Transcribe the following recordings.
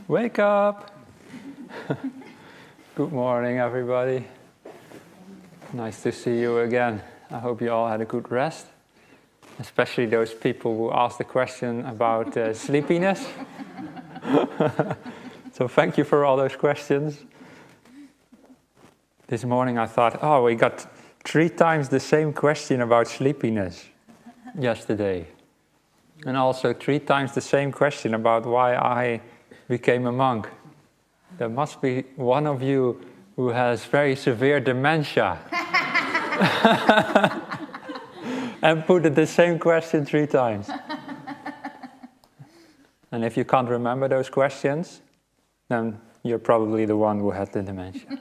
Wake up! Good morning, everybody. Nice to see you again. I hope you all had a good rest, especially those people who asked the question about sleepiness. So thank you for all those questions. This morning I thought, oh, we got 3 times the same question about sleepiness yesterday. And also 3 times the same question about why I became a monk. There must be one of you who has very severe dementia. And put it the same question 3 times. And if you can't remember those questions, then you're probably the one who had the dementia.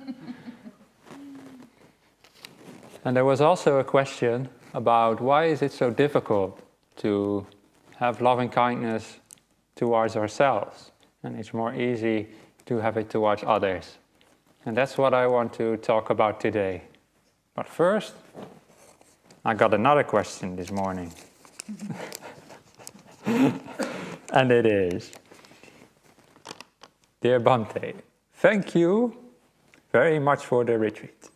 And there was also a question about why is it so difficult to have loving kindness towards ourselves, and it's more easy to have it towards others. And that's what I want to talk about today. But first, I got another question this morning. And it is, Dear Bhante, thank you very much for the retreat.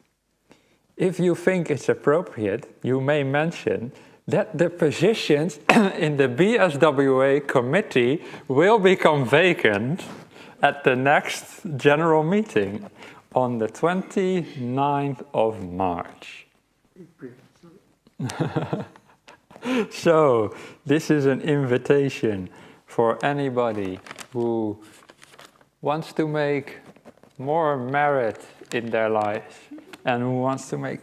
If you think it's appropriate, you may mention that the positions in the BSWA committee will become vacant at the next general meeting on the 29th of March. So, this is an invitation for anybody who wants to make more merit in their lives and who wants to make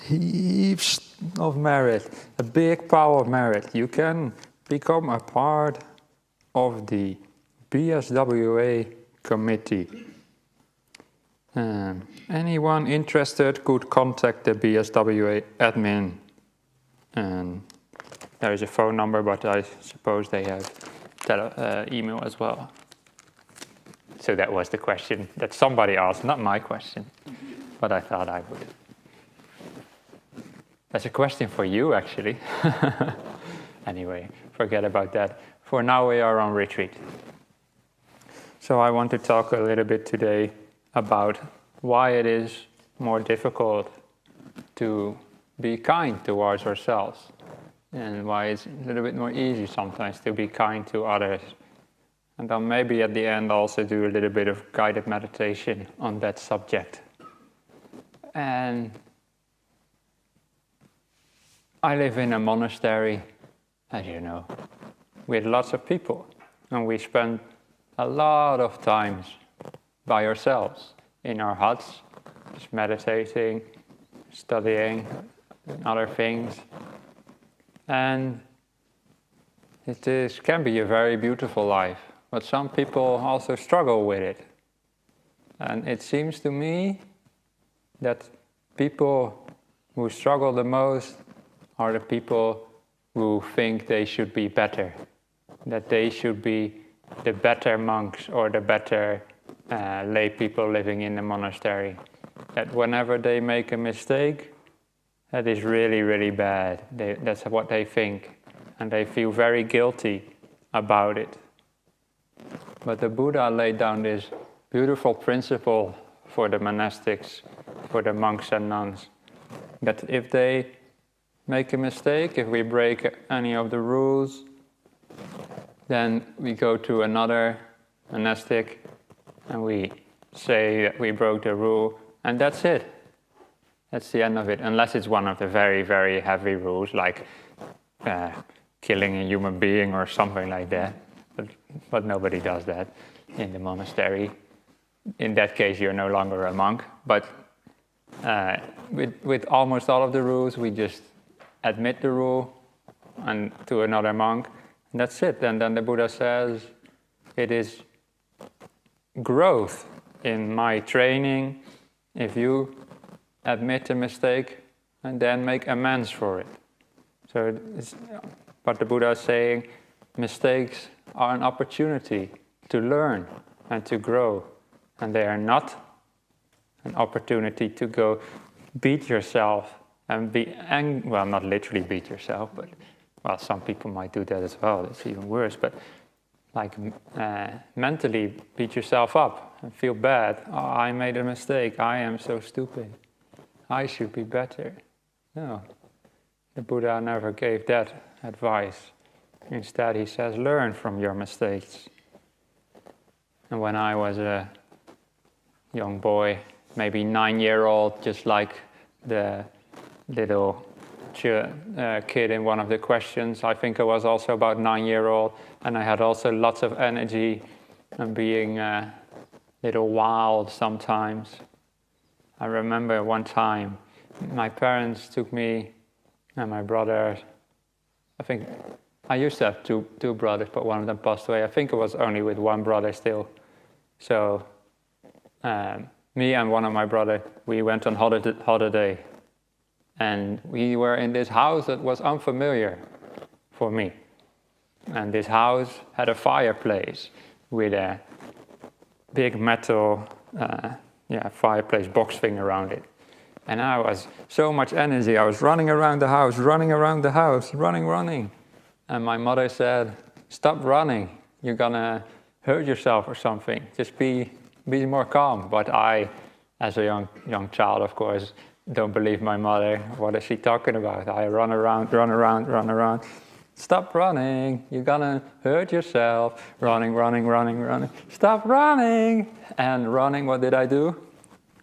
heaps of merit, a big pile of merit. You can become a part of the BSWA committee. Anyone interested could contact the BSWA admin. And there is a phone number, but I suppose they have email as well. So that was the question that somebody asked, not my question, but I thought I would. That's a question for you, actually. Anyway, forget about that. For now, we are on retreat. So I want to talk a little bit today about why it is more difficult to be kind towards ourselves, and why it's a little bit more easy sometimes to be kind to others. And then maybe at the end also do a little bit of guided meditation on that subject. And I live in a monastery, as you know, with lots of people. And we spend a lot of times by ourselves in our huts, just meditating, studying, and other things. And it can be a very beautiful life, but some people also struggle with it. And it seems to me that people who struggle the most are the people who think they should be better, that they should be the better monks or the better lay people living in the monastery. That whenever they make a mistake, that is really, really bad. That's what they think, and they feel very guilty about it. But the Buddha laid down this beautiful principle for the monastics, for the monks and nuns, that if they make a mistake, if we break any of the rules, then we go to another monastic and we say that we broke the rule, and that's it. That's the end of it, unless it's one of the very, very heavy rules, like killing a human being or something like that. But nobody does that in the monastery. In that case, you're no longer a monk. But with almost all of the rules, we just admit the rule and to another monk, and that's it. And then the Buddha says, it is growth in my training if you admit a mistake and then make amends for it. So but the Buddha is saying mistakes are an opportunity to learn and to grow, and they are not an opportunity to go beat yourself and be well, not literally beat yourself, but well, some people might do that as well. It's even worse. But mentally beat yourself up and feel bad. Oh, I made a mistake. I am so stupid. I should be better. No, the Buddha never gave that advice. Instead, he says, learn from your mistakes. And when I was a young boy, maybe 9-year-old, just like the little kid in one of the questions, I think I was also about 9-year-old, and I had also lots of energy and being a little wild sometimes. I remember one time my parents took me and my brother. I think I used to have two brothers, but one of them passed away. I think it was only with one brother still. So me and one of my brothers, we went on holiday. And we were in this house that was unfamiliar for me. And this house had a fireplace with a big metal fireplace box thing around it. And I was so much energy. I was running around the house, running. And my mother said, stop running. You're gonna hurt yourself or something. Just be more calm. But I, as a young child, of course, don't believe my mother. What is she talking about? I run around. Stop running. You're gonna hurt yourself. Running. Stop running. And running, what did I do?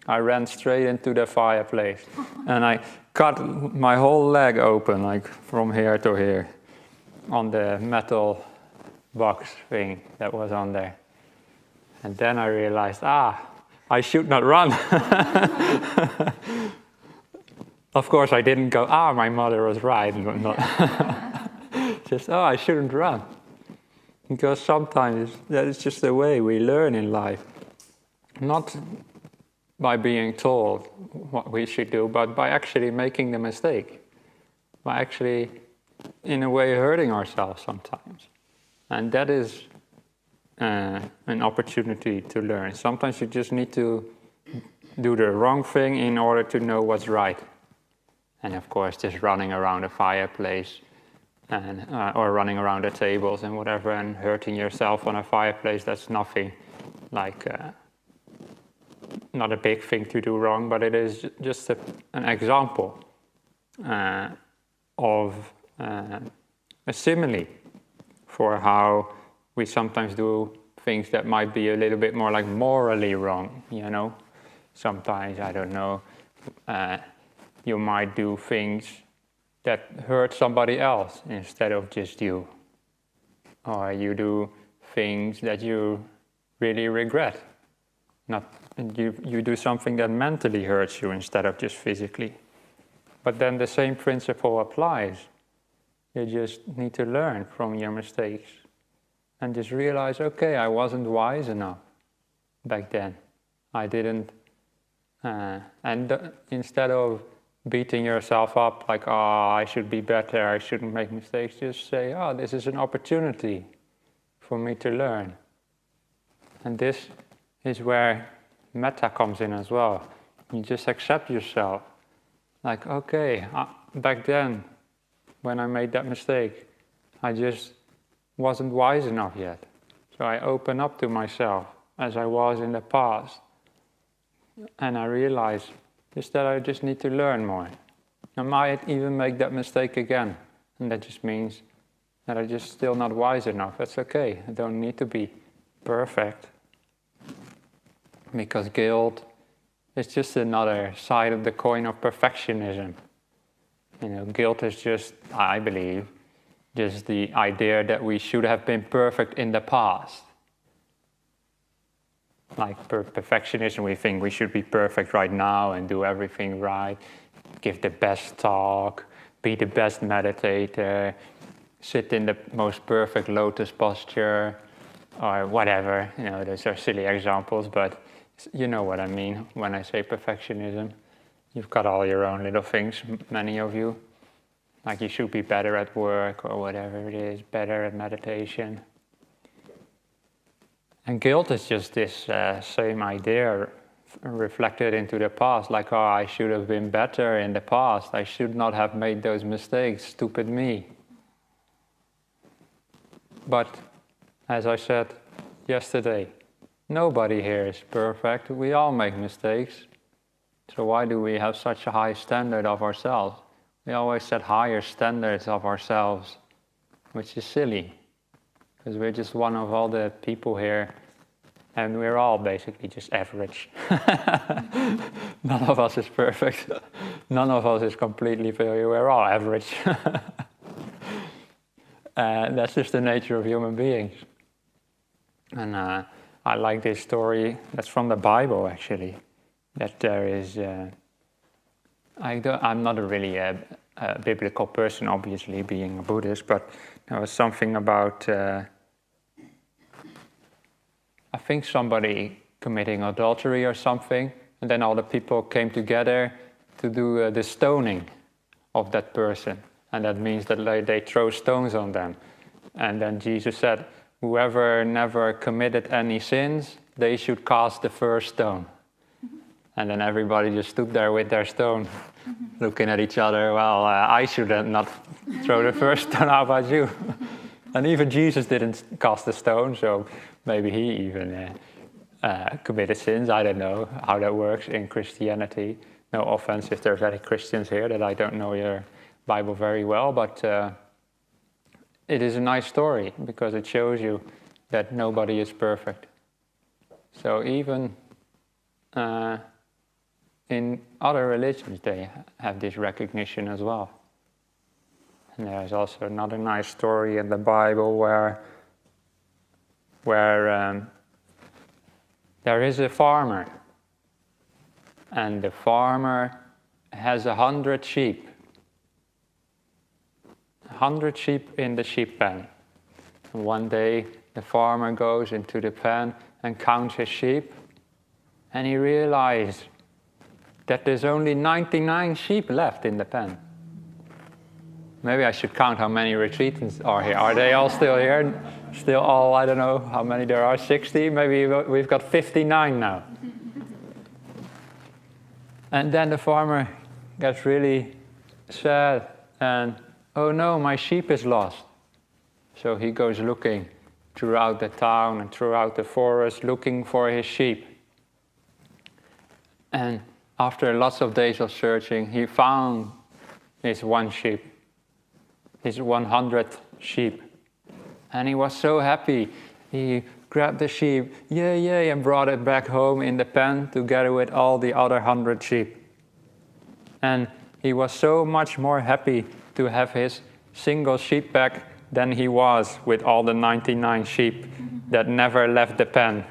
I ran straight into the fireplace. And I cut my whole leg open, like from here to here, on the metal box thing that was on there. And then I realized, I should not run. Of course, I didn't go, my mother was right. Just, I shouldn't run. Because sometimes that is just the way we learn in life. Not by being told what we should do, but by actually making the mistake. By actually, in a way, hurting ourselves sometimes. And that is an opportunity to learn. Sometimes you just need to do the wrong thing in order to know what's right. And of course, just running around a fireplace and or running around the tables and whatever and hurting yourself on a fireplace, that's nothing like, not a big thing to do wrong, but it is just an example of a simile for how we sometimes do things that might be a little bit more like morally wrong, you know. Sometimes, I don't know, you might do things that hurt somebody else instead of just you. Or you do things that you really regret. You do something that mentally hurts you instead of just physically. But then the same principle applies. You just need to learn from your mistakes and just realize, okay, I wasn't wise enough back then. I didn't, instead of beating yourself up like, I should be better, I shouldn't make mistakes, just say, this is an opportunity for me to learn. And this is where Metta comes in as well. You just accept yourself. Like, okay, back then, when I made that mistake, I just wasn't wise enough yet. So I open up to myself as I was in the past. And I realize just that I just need to learn more. I might even make that mistake again. And that just means that I'm just still not wise enough. That's okay. I don't need to be perfect. Because guilt is just another side of the coin of perfectionism. You know, guilt is just, I believe, just the idea that we should have been perfect in the past. Like perfectionism, we think we should be perfect right now and do everything right, give the best talk, be the best meditator, sit in the most perfect lotus posture, or whatever. You know, those are silly examples, but you know what I mean when I say perfectionism. You've got all your own little things, many of you. Like you should be better at work or whatever it is, better at meditation. And guilt is just this same idea reflected into the past. Like, I should have been better in the past. I should not have made those mistakes. Stupid me. But As I said yesterday, nobody here is perfect. We all make mistakes. So why do we have such a high standard of ourselves? We always set higher standards of ourselves, which is silly, because we're just one of all the people here, and we're all basically just average. None of us is perfect. None of us is completely failure. We're all average. That's just the nature of human beings. And I like this story. That's from the Bible, actually. That there is. I'm not a really a biblical person, obviously, being a Buddhist, but there was something about. I think somebody committing adultery or something, and then all the people came together to do the stoning of that person. And that means that they throw stones on them. And then Jesus said, whoever never committed any sins, they should cast the first stone. And then everybody just stood there with their stone, looking at each other. Well, I should not throw the first stone. How about you? And even Jesus didn't cast a stone, so maybe he even committed sins. I don't know how that works in Christianity. No offense if there's any Christians here that I don't know your Bible very well, but it is a nice story because it shows you that nobody is perfect. So even in other religions, they have this recognition as well. And there's also another nice story in the Bible where there is a farmer, and the farmer has 100 sheep. 100 sheep in the sheep pen. And one day the farmer goes into the pen and counts his sheep, and he realizes that there's only 99 sheep left in the pen. Maybe I should count how many retreatants are here. Are they all still here? Still all, I don't know how many there are, 60? Maybe we've got 59 now. And then the farmer gets really sad and, oh no, my sheep is lost. So he goes looking throughout the town and throughout the forest, looking for his sheep. And after lots of days of searching, he found his one sheep, his 100th sheep. And he was so happy. He grabbed the sheep, yay, and brought it back home in the pen together with all the other 100 sheep. And he was so much more happy to have his single sheep back than he was with all the 99 sheep that never left the pen.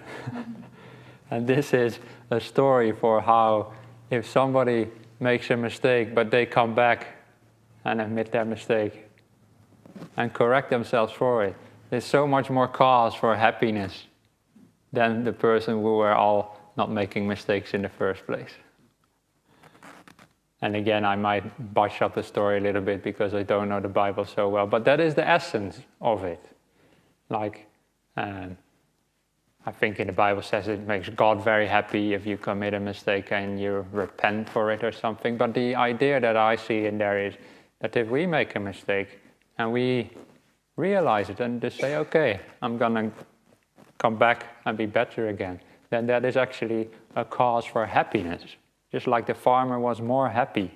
And this is a story for how if somebody makes a mistake, but they come back and admit their mistake and correct themselves for it, there's so much more cause for happiness than the person who were all not making mistakes in the first place. And again, I might botch up the story a little bit because I don't know the Bible so well, but that is the essence of it. Like, I think in the Bible says it makes God very happy if you commit a mistake and you repent for it or something. But the idea that I see in there is that if we make a mistake and we realize it and just say, okay, I'm going to come back and be better again, then that is actually a cause for happiness. Just like the farmer was more happy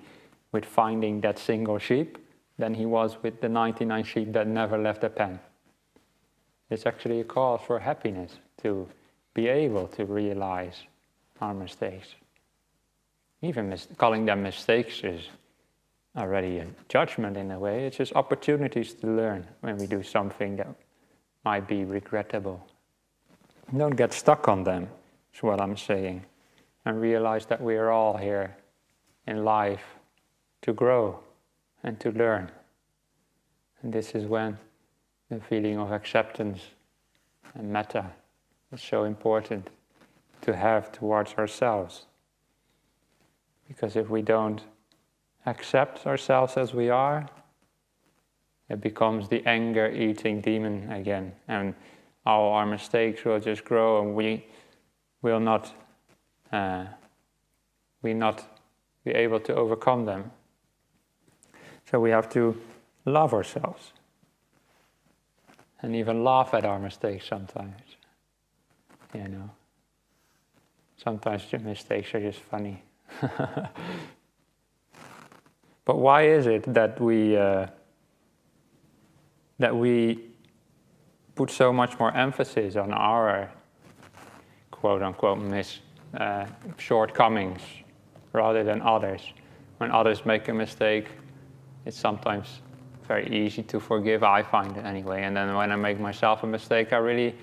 with finding that single sheep than he was with the 99 sheep that never left the pen. It's actually a cause for happiness to be able to realize our mistakes. Even calling them mistakes is already a judgment in a way. It's just opportunities to learn when we do something that might be regrettable. Don't get stuck on them, is what I'm saying. And realize that we are all here in life to grow and to learn. And this is when the feeling of acceptance and metta is so important to have towards ourselves. Because if we don't accept ourselves as we are, it becomes the anger-eating demon again. And all our mistakes will just grow and we will not be able to overcome them. So we have to love ourselves and even laugh at our mistakes sometimes. Sometimes the mistakes are just funny. But why is it that we put so much more emphasis on our quote-unquote shortcomings rather than others? When others make a mistake, it's sometimes very easy to forgive, I find it anyway. And then when I make myself a mistake, I really,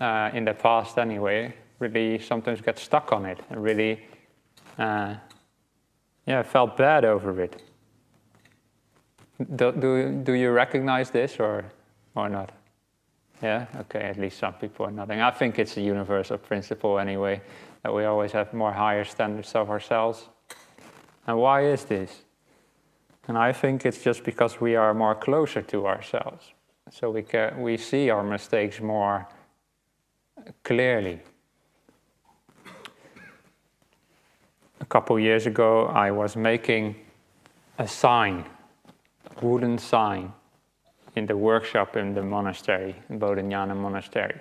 in the past anyway, really sometimes get stuck on it and really, felt bad over it. Do you recognize this or not? Yeah? Okay, at least some people are nodding. I think it's a universal principle anyway, that we always have more higher standards of ourselves. And why is this? And I think it's just because we are more closer to ourselves. So we see our mistakes more clearly. A couple years ago, I was making a sign, a wooden sign, in the workshop in the monastery, in Jhana monastery.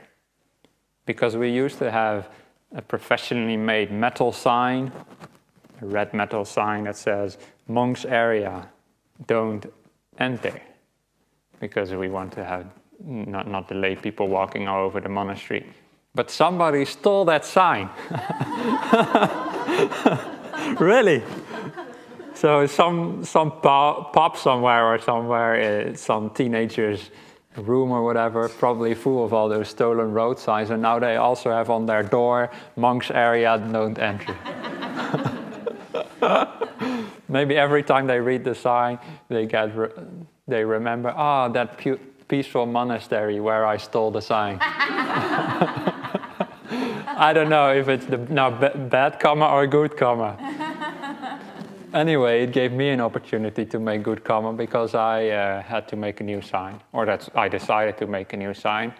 Because we used to have a professionally made metal sign, a red metal sign that says, "Monks area, don't enter." Because we want to have not the lay people walking all over the monastery. But somebody stole that sign. Really? So some pub somewhere, some teenager's room or whatever, probably full of all those stolen road signs, and now they also have on their door, "Monks area, don't enter." Maybe every time they read the sign, they remember, that peaceful monastery where I stole the sign. I don't know if it's bad karma or good karma. Anyway, it gave me an opportunity to make good karma because I had to make a new sign, I decided to make a new sign.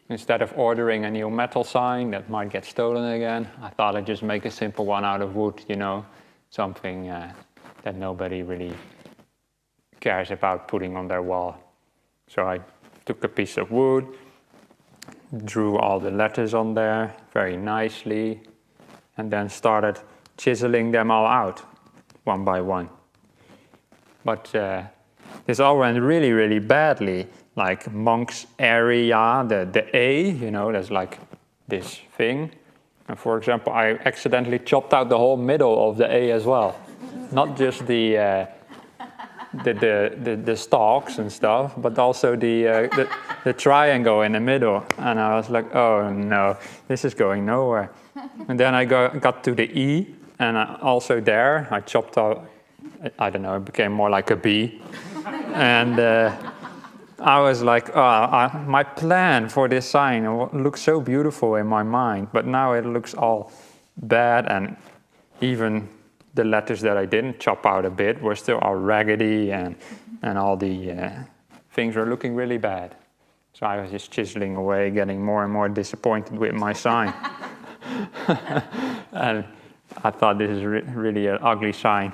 Instead of ordering a new metal sign that might get stolen again, I thought I'd just make a simple one out of wood, something that nobody really cares about putting on their wall. So I took a piece of wood, drew all the letters on there very nicely, and then started chiseling them all out, one by one. But this all went really, really badly. Like monks area, the A, there's like this thing. And for example, I accidentally chopped out the whole middle of the A as well. Not just the stalks and stuff, but also the triangle in the middle. And I was like, oh no, this is going nowhere. And then I got to the E, and also there I chopped out, I don't know, it became more like a B. And I was like, my plan for this sign looks so beautiful in my mind, but now it looks all bad, and even the letters that I didn't chop out a bit were still all raggedy, and all the things were looking really bad. So I was just chiseling away, getting more and more disappointed with my sign. And I thought this is really an ugly sign.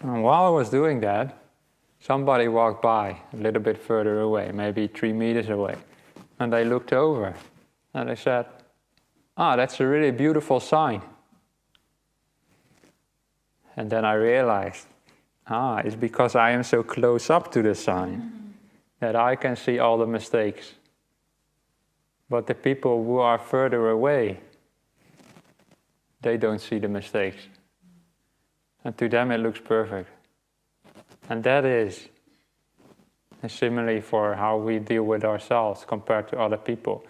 And while I was doing that, somebody walked by a little bit further away, maybe 3 meters away. And they looked over and they said, that's a really beautiful sign. And then I realized, it's because I am so close up to the sign that I can see all the mistakes. But the people who are further away, they don't see the mistakes. And to them it looks perfect. And that is similarly for how we deal with ourselves compared to other people.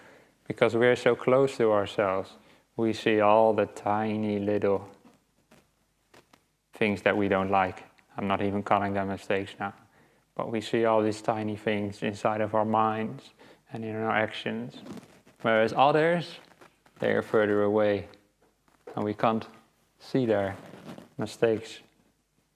Because we're so close to ourselves, we see all the tiny little things that we don't like. I'm not even calling them mistakes now. But we see all these tiny things inside of our minds and in our actions. Whereas others, they are further away. And we can't see their mistakes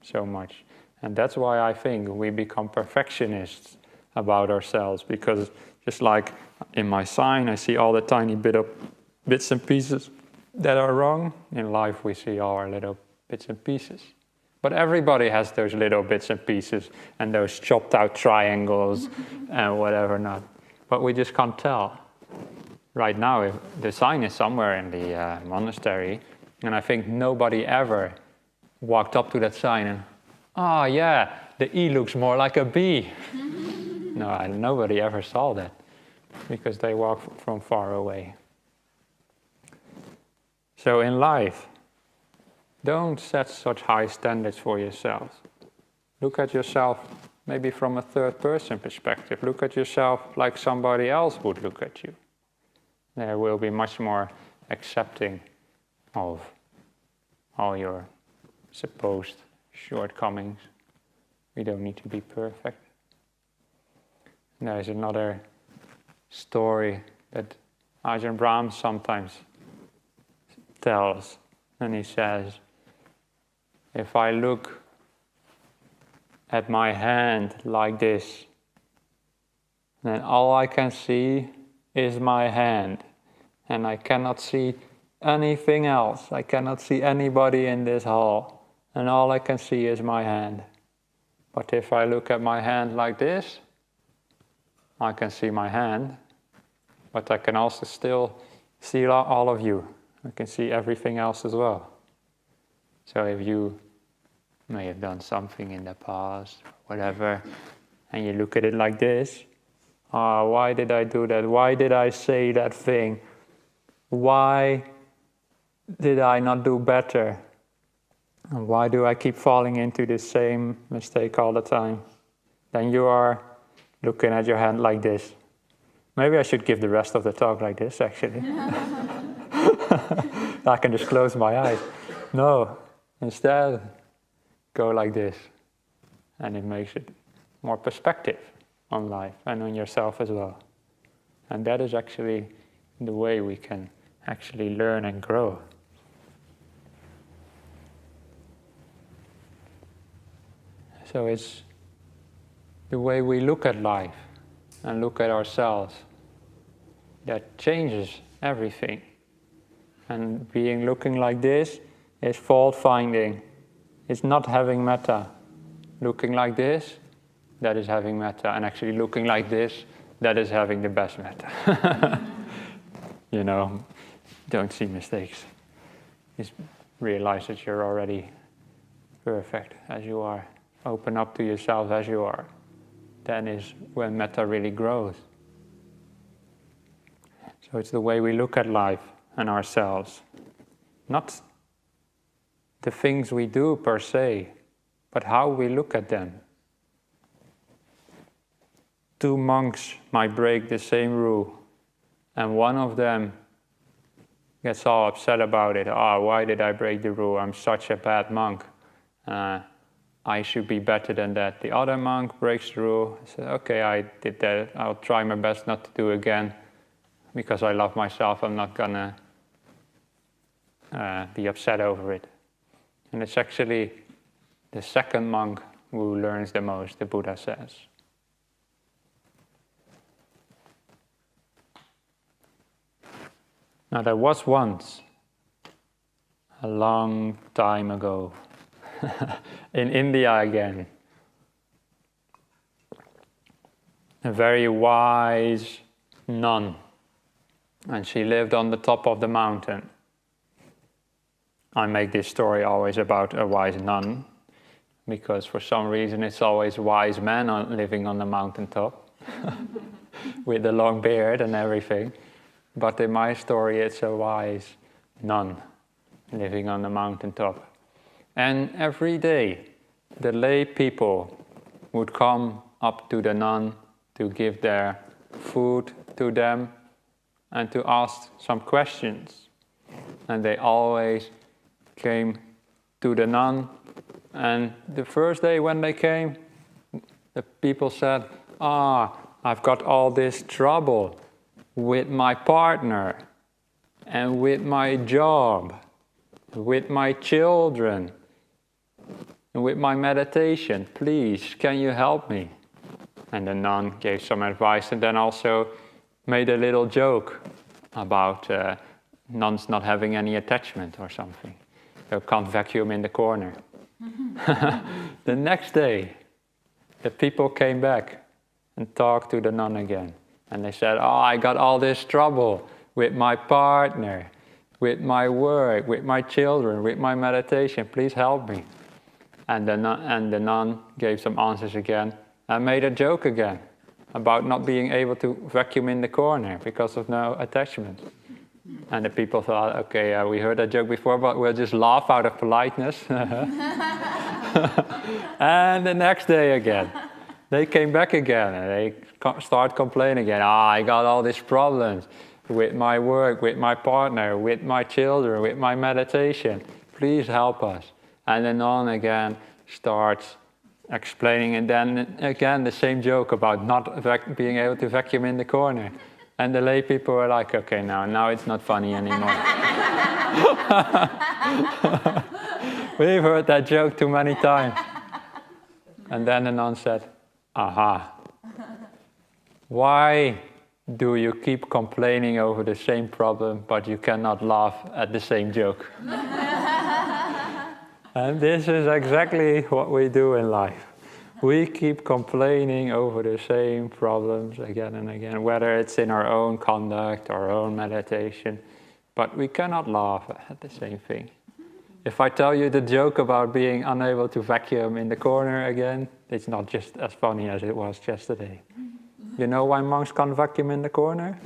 so much. And that's why I think we become perfectionists about ourselves. Because just like in my sign, I see all the tiny bits and pieces that are wrong. In life, we see all our little bits and pieces. But everybody has those little bits and pieces and those chopped out triangles and whatever not. but we just can't tell. Right now, if the sign is somewhere in the monastery, and I think nobody ever walked up to that sign and, oh yeah, the E looks more like a B. No, nobody ever saw that, because they walk from far away. So in life, don't set such high standards for yourself. Look at yourself maybe from a third person perspective. Look at yourself like somebody else would look at you. There will be much more accepting of all your supposed shortcomings. We don't need to be perfect. And there's another story that Ajahn Brahm sometimes tells, and he says, if I look at my hand like this, then all I can see is my hand, and I cannot see anything else. I cannot see anybody in this hall, and all I can see is my hand. But if I look at my hand like this, I can see my hand, but I can also still see all of you. I can see everything else as well. So if you may have done something in the past, whatever, and you look at it like this, why did I do that? Why did I say that thing? Why did I not do better? And why do I keep falling into the same mistake all the time? Then you are looking at your hand like this. Maybe I should give the rest of the talk like this, actually. I can just close my eyes. No, instead, go like this. And it makes it more perspective on life and on yourself as well. And that is actually the way we can actually learn and grow. So it's the way we look at life and look at ourselves that changes everything. And looking like this is fault finding. It's not having metta. Looking like this, that is having metta. And actually looking like this, that is having the best metta. Don't see mistakes. Just realize that you're already perfect as you are. Open up to yourself as you are. Then is when metta really grows. So it's the way we look at life and ourselves. Not the things we do per se, but how we look at them. Two monks might break the same rule, and one of them gets all upset about it. Why did I break the rule? I'm such a bad monk. I should be better than that. The other monk breaks the rule. I said, okay, I did that. I'll try my best not to do again. Because I love myself, I'm not gonna be upset over it. And it's actually the second monk who learns the most, the Buddha says. Now there was once, a long time ago, in India again, a very wise nun. And she lived on the top of the mountain. I make this story always about a wise nun, because for some reason it's always wise men living on the mountaintop, with a long beard and everything. But in my story it's a wise nun living on the mountaintop. And every day the lay people would come up to the nun to give their food to them and to ask some questions. And they always came to the nun, and the first day when they came, the people said, I've got all this trouble with my partner, and with my job, with my children, and with my meditation. Please, can you help me? And the nun gave some advice, and then also made a little joke about nuns not having any attachment or something. They can't vacuum in the corner. The next day, the people came back and talked to the nun again. And they said, oh, I got all this trouble with my partner, with my work, with my children, with my meditation. Please help me. And the nun gave some answers again and made a joke again about not being able to vacuum in the corner because of no attachment. And the people thought, okay, we heard that joke before, but we'll just laugh out of politeness. And the next day again, they came back again and they start complaining again. I got all these problems with my work, with my partner, with my children, with my meditation. Please help us. And the nun again starts explaining, and then again the same joke about not being able to vacuum in the corner. And the lay people were like, okay, now it's not funny anymore. We've heard that joke too many times. And then the nun said, aha, why do you keep complaining over the same problem, but you cannot laugh at the same joke? And this is exactly what we do in life. We keep complaining over the same problems again and again, whether it's in our own conduct, our own meditation, but we cannot laugh at the same thing. If I tell you the joke about being unable to vacuum in the corner again, it's not just as funny as it was yesterday. You know why monks can't vacuum in the corner?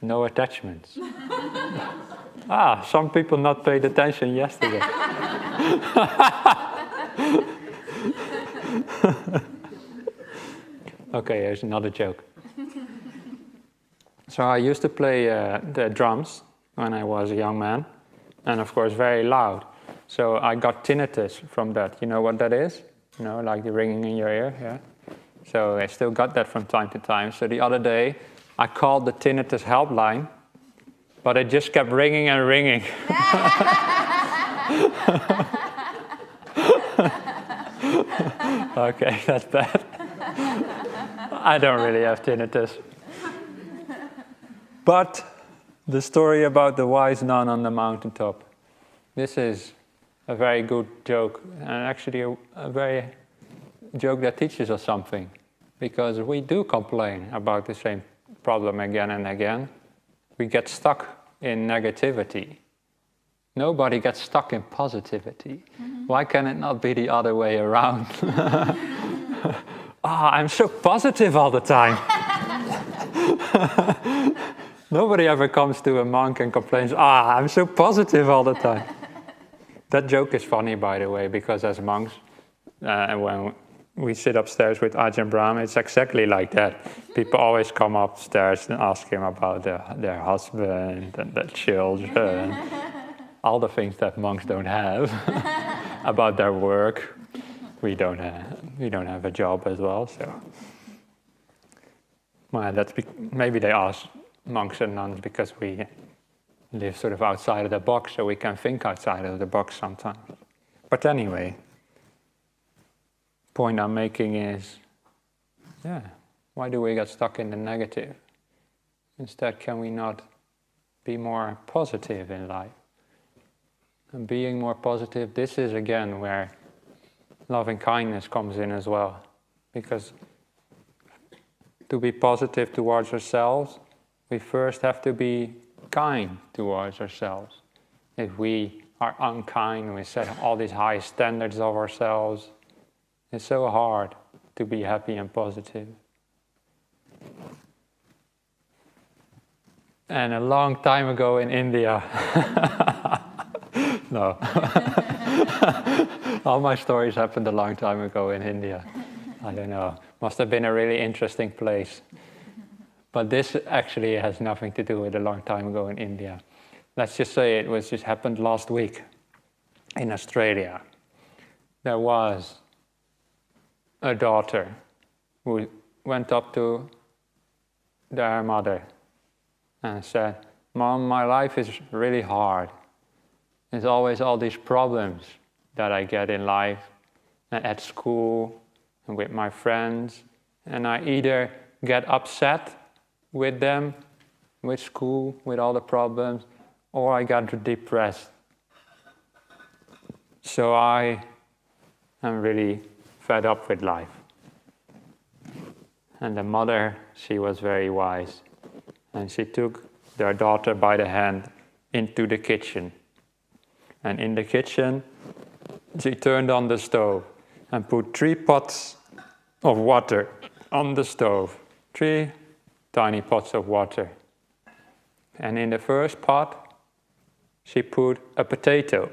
No attachments. Some people not paid attention yesterday. Okay, here's another joke. So I used to play the drums when I was a young man, and of course very loud. So I got tinnitus from that. You know what that is? You know, like the ringing in your ear, yeah? So I still got that from time to time. So the other day, I called the tinnitus helpline, but it just kept ringing and ringing. Okay, that's bad. I don't really have tinnitus. But the story about the wise nun on the mountaintop. This is a very good joke, and actually a very joke that teaches us something. Because we do complain about the same problem again and again. We get stuck in negativity. Nobody gets stuck in positivity. Mm-hmm. Why can it not be the other way around? I'm so positive all the time. Nobody ever comes to a monk and complains, I'm so positive all the time. That joke is funny, by the way, because as monks, when we sit upstairs with Ajahn Brahm, it's exactly like that. People always come upstairs and ask him about their husband and their children, all the things that monks don't have, about their work. We don't have a job as well, so. Well, maybe they ask monks and nuns because we live sort of outside of the box, so we can think outside of the box sometimes. But anyway, point I'm making is, why do we get stuck in the negative? Instead, can we not be more positive in life? And being more positive, this is again where loving kindness comes in as well. Because to be positive towards ourselves, we first have to be kind towards ourselves. If we are unkind, we set all these high standards of ourselves, it's so hard to be happy and positive. And a long time ago in India, no, all my stories happened a long time ago in India. I don't know, must have been a really interesting place. But this actually has nothing to do with a long time ago in India. Let's just say it just happened last week in Australia. There was a daughter who went up to their mother and said, "Mom, my life is really hard. There's always all these problems that I get in life and at school and with my friends, and I either get upset with them, with school, with all the problems, or I get depressed. So I am really fed up with life." And the mother, she was very wise. And she took their daughter by the hand into the kitchen. And in the kitchen, she turned on the stove and put 3 pots of water on the stove. 3 tiny pots of water. And in the first pot, she put a potato.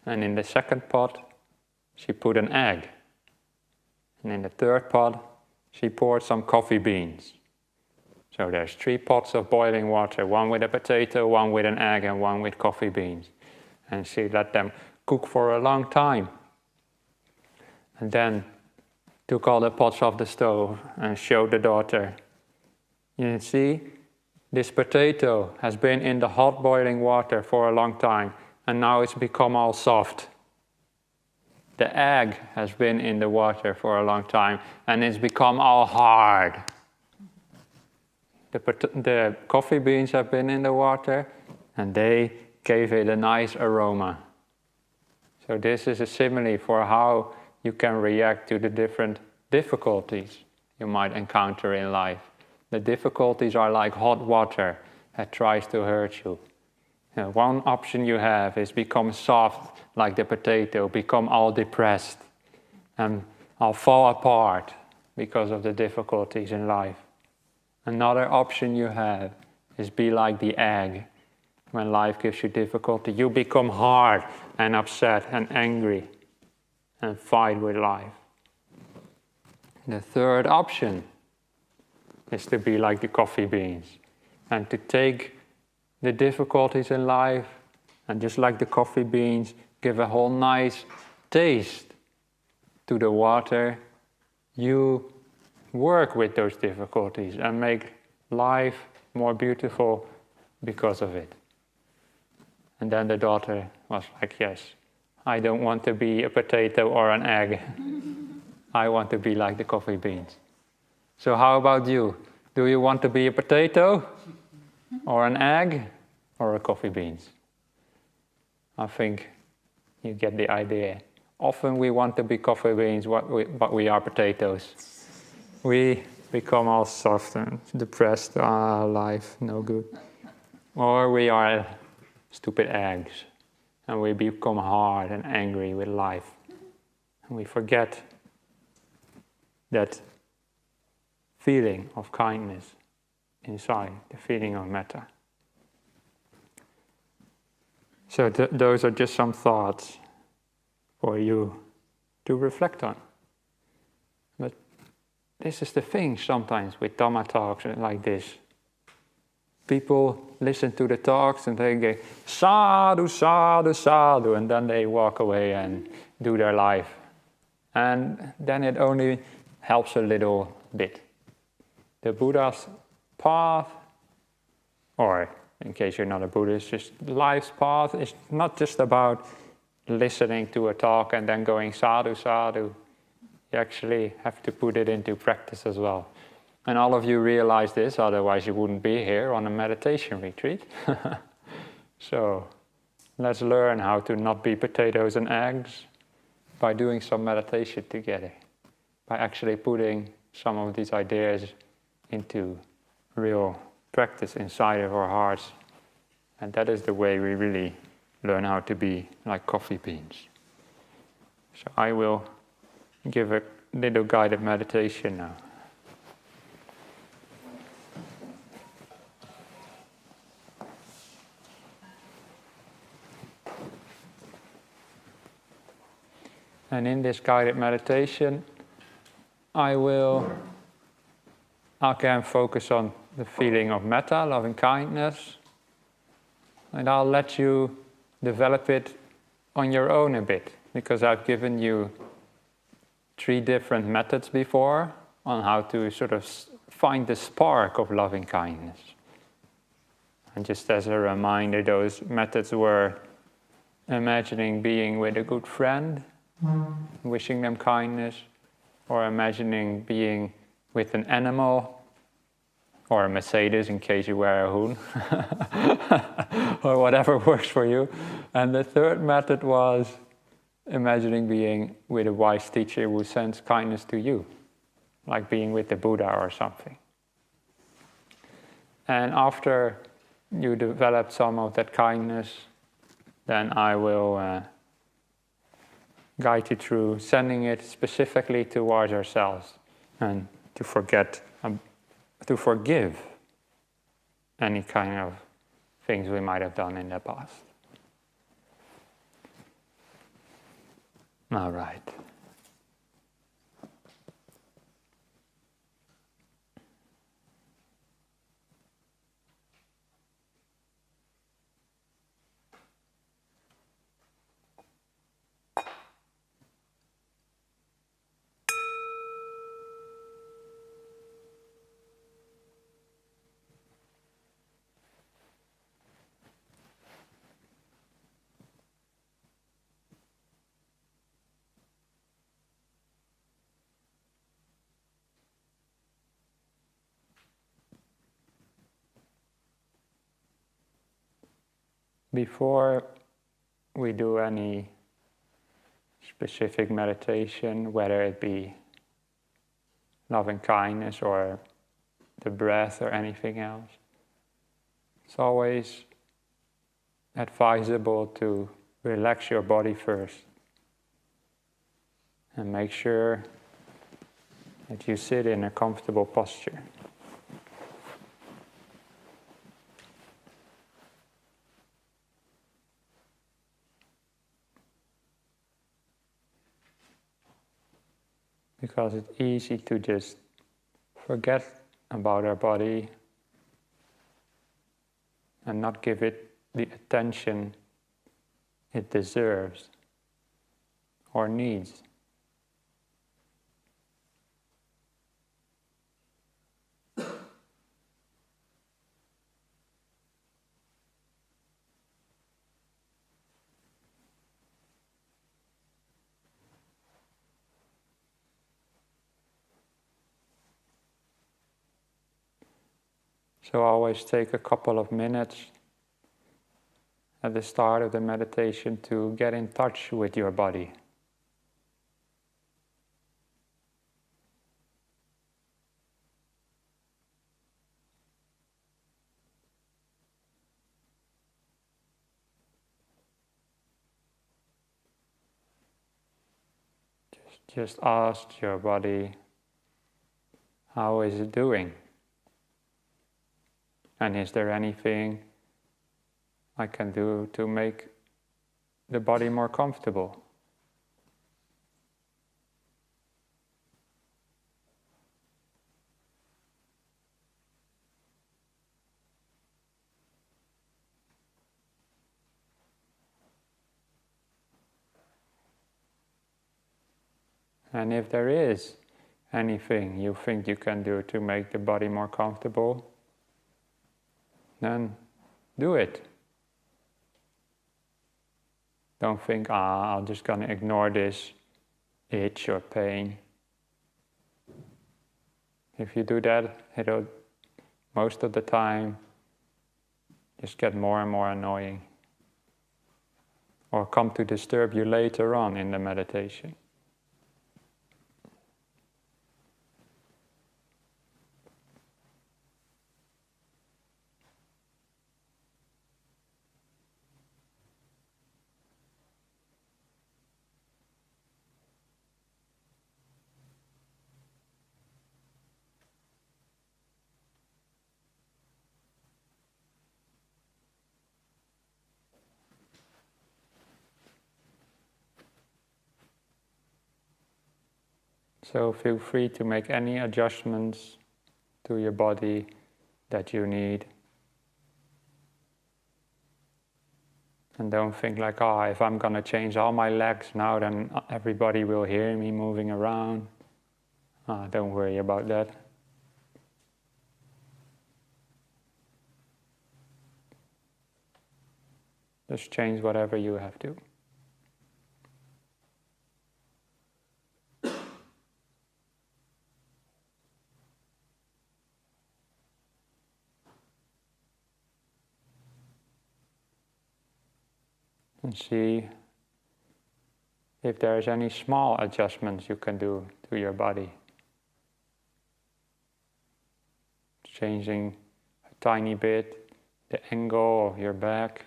And in the second pot, she put an egg. And in the third pot, she poured some coffee beans. So there's 3 pots of boiling water, 1 with a potato, 1 with an egg, and 1 with coffee beans. And she let them cook for a long time. And then took all the pots off the stove and showed the daughter, you see, this potato has been in the hot boiling water for a long time, and now it's become all soft. The egg has been in the water for a long time, and it's become all hard. The coffee beans have been in the water, and they gave it a nice aroma. So this is a simile for how you can react to the different difficulties you might encounter in life. The difficulties are like hot water that tries to hurt you. One option you have is become soft like the potato, become all depressed, and all fall apart because of the difficulties in life. Another option you have is be like the egg. When life gives you difficulty, you become hard and upset and angry and fight with life. The third option is to be like the coffee beans and to take the difficulties in life and just like the coffee beans, give a whole nice taste to the water. You work with those difficulties and make life more beautiful because of it. And then the daughter was like, yes, I don't want to be a potato or an egg. I want to be like the coffee beans. So how about you? Do you want to be a potato or an egg or a coffee beans? I think you get the idea. Often we want to be coffee beans, but we are potatoes. We become all soft and depressed. Life, no good. Or we are stupid eggs, and we become hard and angry with life. And we forget that feeling of kindness inside, the feeling of metta. So those are just some thoughts for you to reflect on. But this is the thing sometimes with Dhamma talks like this. People listen to the talks and they go, sadhu, sadhu, sadhu, and then they walk away and do their life. And then it only helps a little bit. The Buddha's path, or in case you're not a Buddhist, just life's path is not just about listening to a talk and then going sadhu, sadhu. You actually have to put it into practice as well. And all of you realize this, otherwise you wouldn't be here on a meditation retreat. So let's learn how to not be potatoes and eggs by doing some meditation together, by actually putting some of these ideas into real practice inside of our hearts. And that is the way we really learn how to be like coffee beans. So I will give a little guided meditation now. And in this guided meditation, I will again focus on the feeling of metta, loving kindness, and I'll let you develop it on your own a bit, because I've given you 3 different methods before on how to sort of find the spark of loving kindness. And just as a reminder, those methods were imagining being with a good friend, wishing them kindness, or imagining being with an animal, or a Mercedes in case you wear a hoon, or whatever works for you. And the third method was imagining being with a wise teacher who sends kindness to you. like being with the Buddha or something. And after you develop some of that kindness, then I will guide you through sending it specifically towards ourselves and to forgive any kind of things we might have done in the past. All right. Before we do any specific meditation, whether it be loving kindness or the breath or anything else, it's always advisable to relax your body first and make sure that you sit in a comfortable posture. Because it's easy to just forget about our body and not give it the attention it deserves or needs. So always take a couple of minutes at the start of the meditation to get in touch with your body. Just ask your body, how is it doing? And is there anything I can do to make the body more comfortable? And if there is anything you think you can do to make the body more comfortable, then do it. Don't think, I'm just going to ignore this itch or pain. If you do that, it'll most of the time just get more and more annoying or come to disturb you later on in the meditation. So feel free to make any adjustments to your body that you need. And don't think like, if I'm going to change all my legs now, then everybody will hear me moving around. Don't worry about that. Just change whatever you have to. And see if there's any small adjustments you can do to your body. changing a tiny bit the angle of your back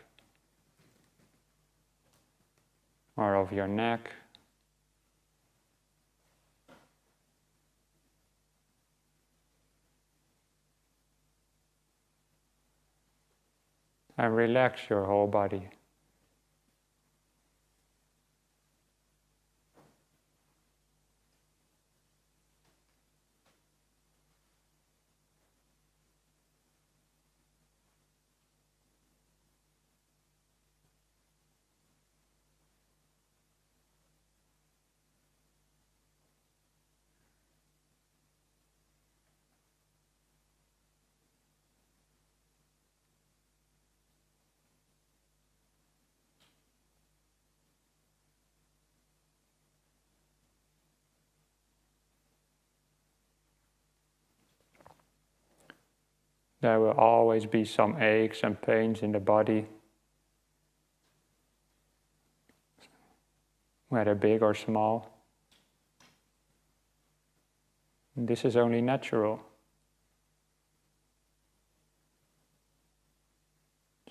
or of your neck. And relax your whole body. There will always be some aches and pains in the body, whether big or small. And this is only natural.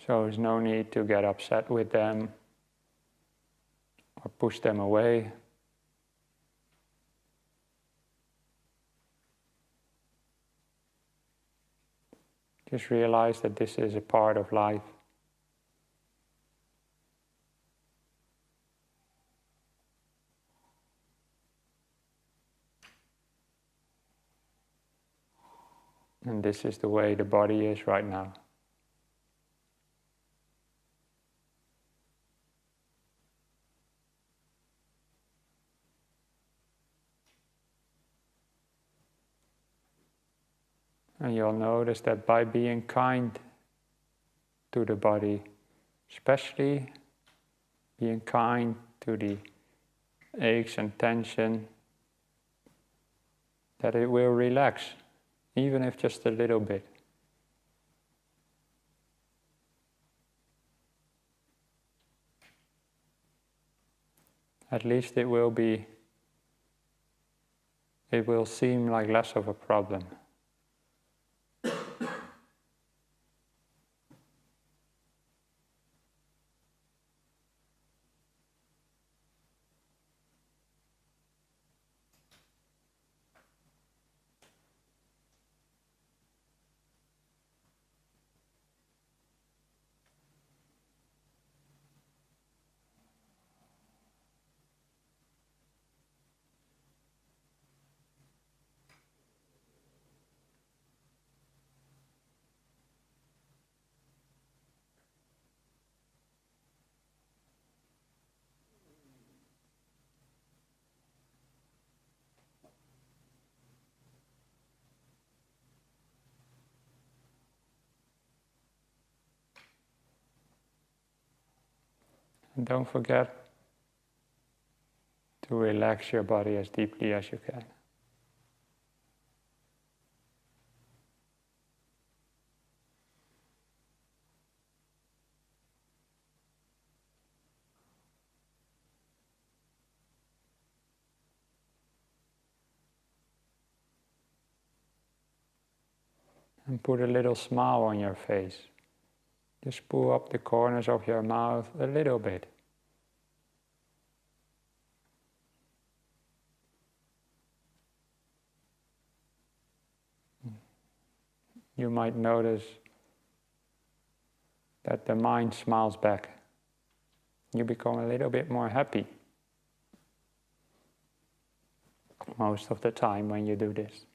So there's no need to get upset with them or push them away. Just realize that this is a part of life. And this is the way the body is right now. And you'll notice that by being kind to the body, especially being kind to the aches and tension, that it will relax, even if just a little bit. At least it will seem like less of a problem. And don't forget to relax your body as deeply as you can. And put a little smile on your face. Just pull up the corners of your mouth a little bit. You might notice that the mind smiles back. You become a little bit more happy most of the time when you do this.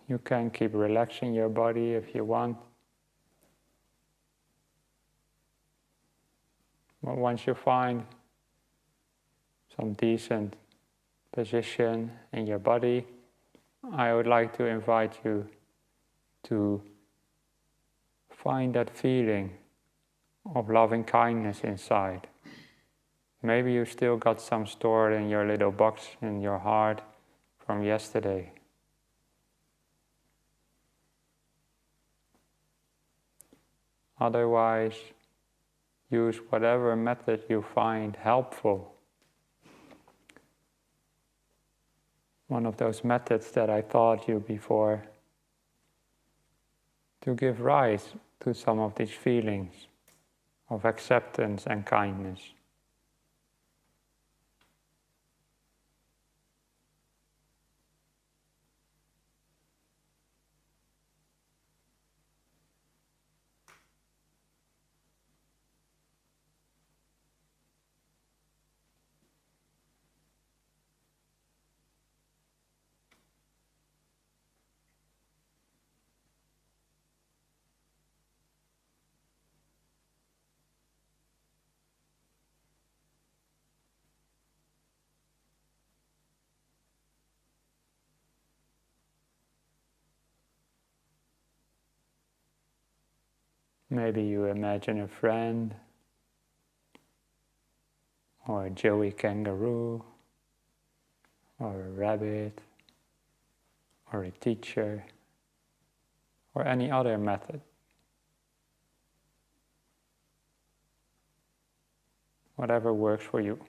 You can keep relaxing your body if you want. But once you find some decent position in your body, I would like to invite you to find that feeling of loving kindness inside. Maybe you still got some stored in your little box in your heart from yesterday. Otherwise, use whatever method you find helpful. One of those methods that I taught you before to give rise to some of these feelings of acceptance and kindness. Maybe you imagine a friend, or a joey kangaroo, or a rabbit, or a teacher, or any other method. Whatever works for you.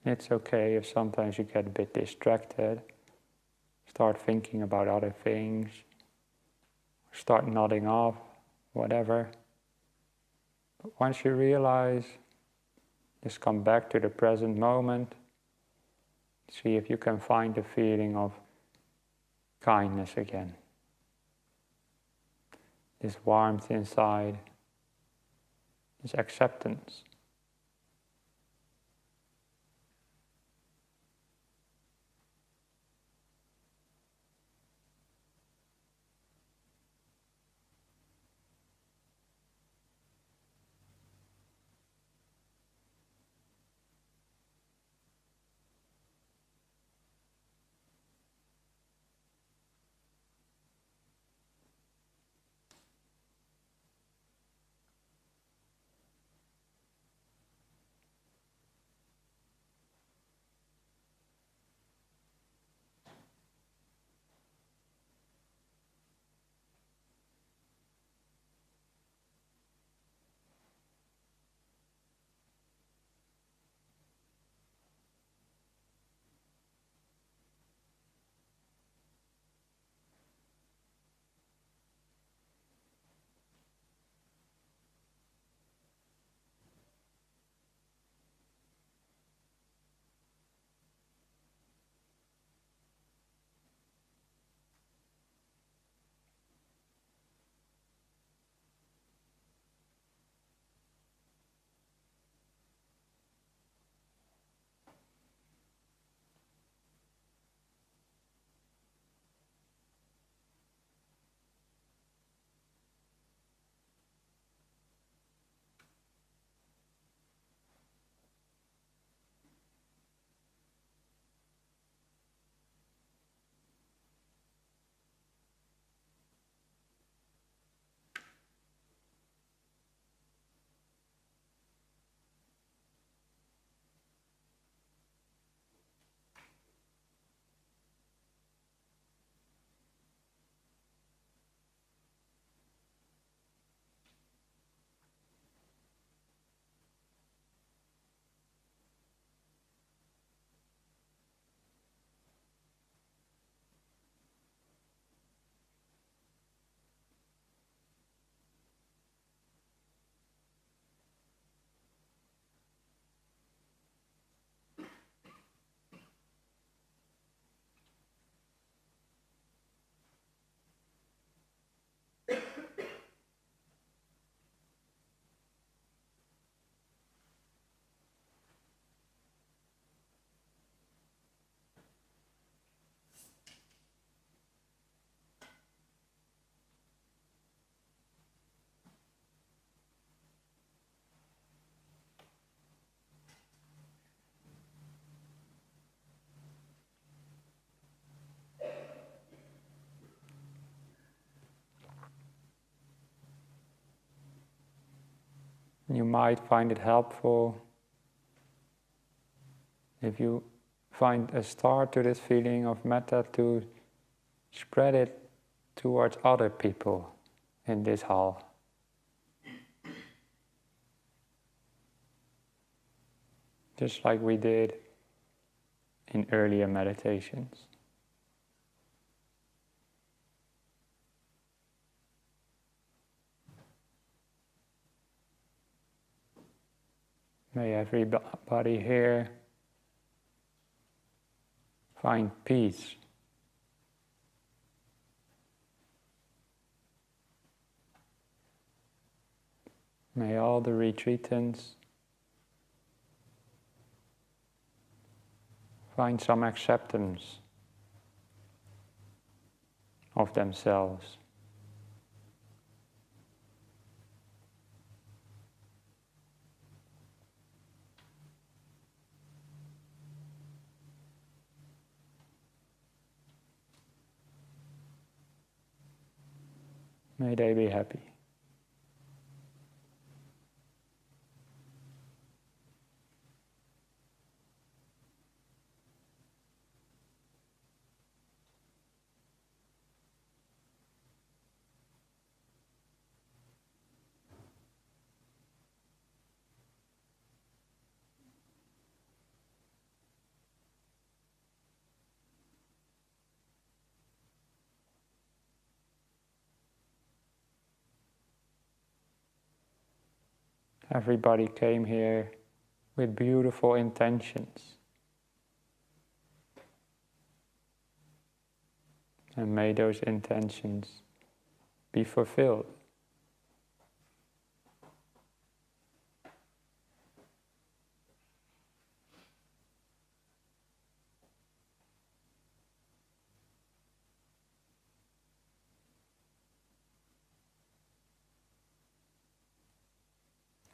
It's okay if sometimes you get a bit distracted, start thinking about other things, start nodding off, whatever. But once you realize, just come back to the present moment, see if you can find the feeling of kindness again. This warmth inside, this acceptance. You might find it helpful if you find a start to this feeling of metta to spread it towards other people in this hall. Just like we did in earlier meditations. May everybody here find peace. May all the retreatants find some acceptance of themselves. May they be happy. Everybody came here with beautiful intentions. And may those intentions be fulfilled.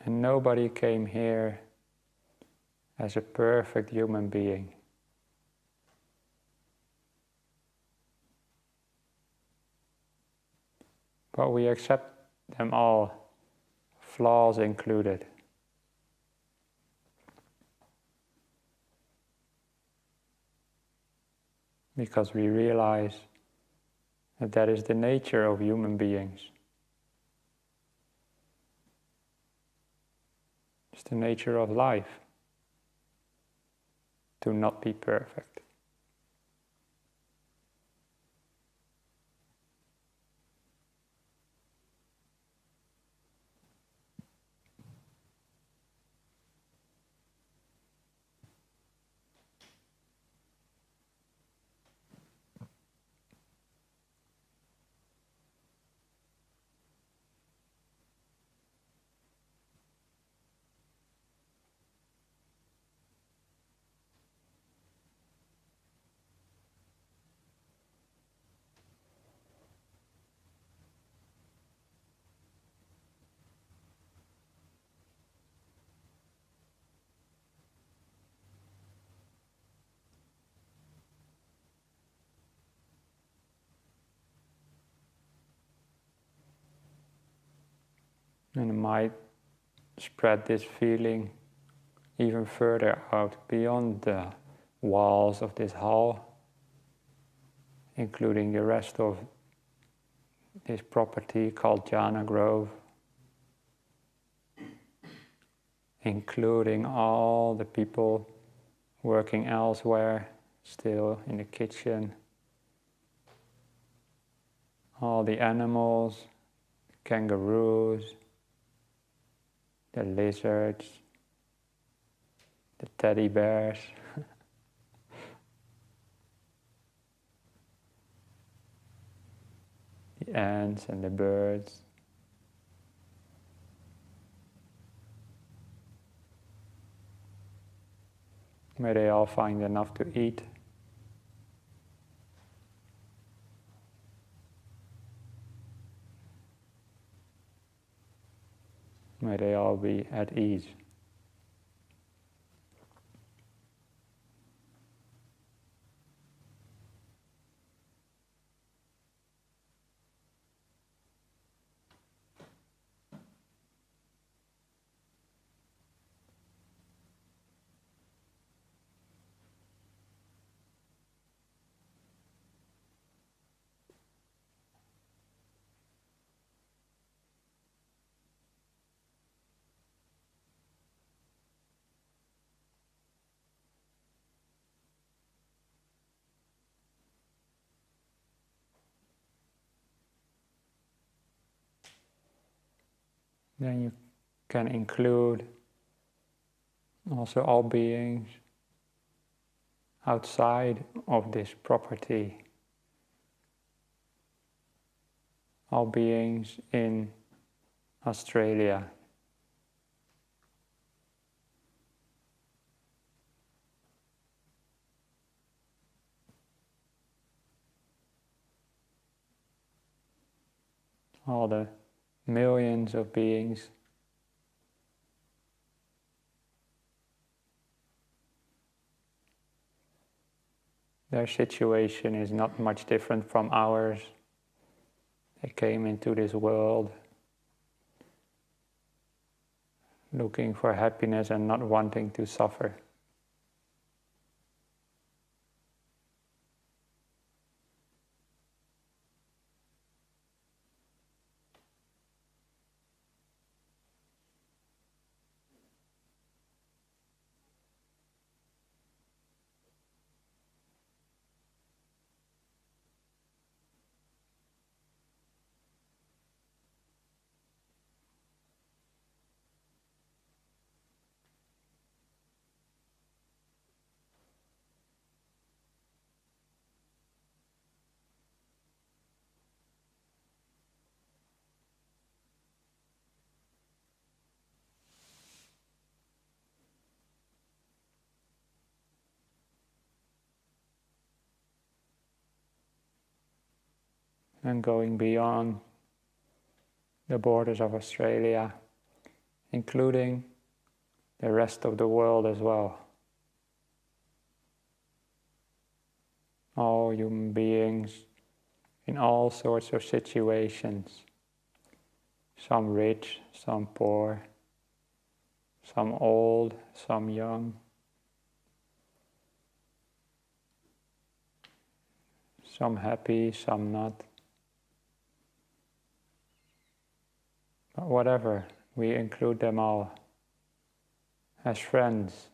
And nobody came here as a perfect human being. But we accept them all, flaws included. Because we realize that that is the nature of human beings. It's the nature of life to not be perfect. And it might spread this feeling even further out beyond the walls of this hall, including the rest of this property called Jhana Grove, including all the people working elsewhere, still in the kitchen, all the animals, kangaroos, the lizards, the teddy bears, the ants and the birds. May they all find enough to eat. May they all be at ease. Then you can include also all beings outside of this property, all beings in Australia, all the millions of beings their situation is not much different from ours. They came into this world looking for happiness and not wanting to suffer. And going beyond the borders of Australia, including the rest of the world as well. All human beings in all sorts of situations, some rich, some poor, some old, some young, some happy, some not. But whatever, we include them all as friends.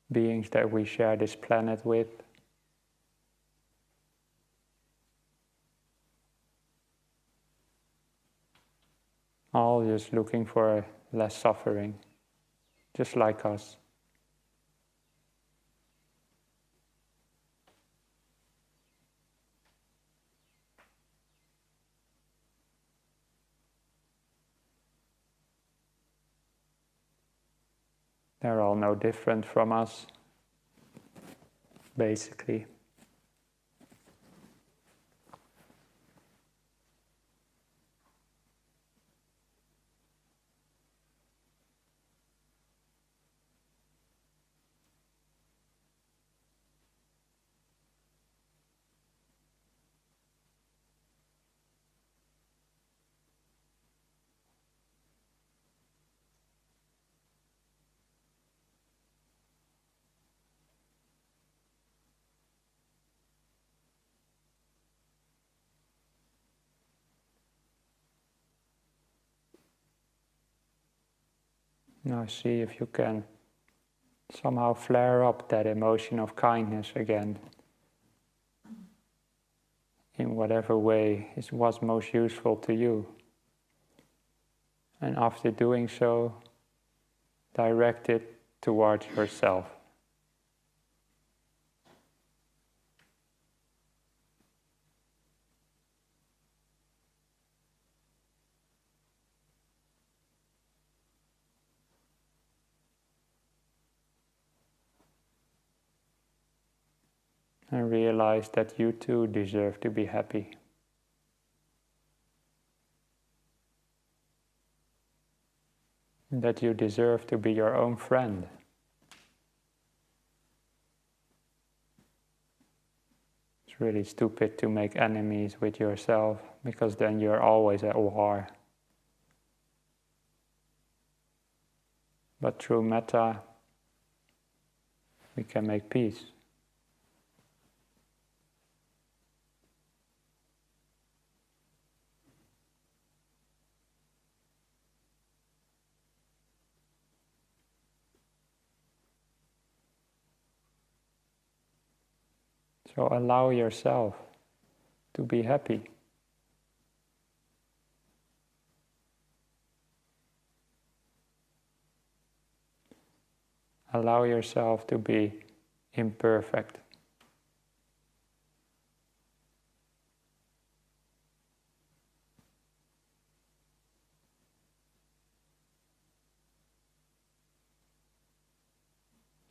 Beings that we share this planet with. All just looking for less suffering, just like us. They're all no different from us, basically. Now see if you can somehow flare up that emotion of kindness again in whatever way was most useful to you. And after doing so, direct it towards yourself. And realize that you too deserve to be happy. That you deserve to be your own friend. It's really stupid to make enemies with yourself, because then you're always at war. But through metta, we can make peace. So allow yourself to be happy. Allow yourself to be imperfect.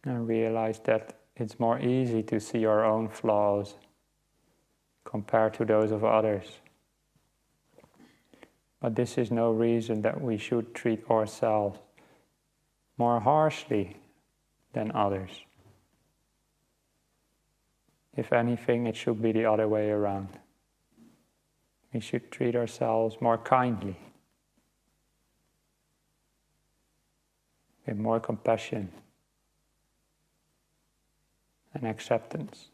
And realize that it's more easy to see our own flaws compared to those of others. But this is no reason that we should treat ourselves more harshly than others. If anything, it should be the other way around. We should treat ourselves more kindly, with more compassion and acceptance.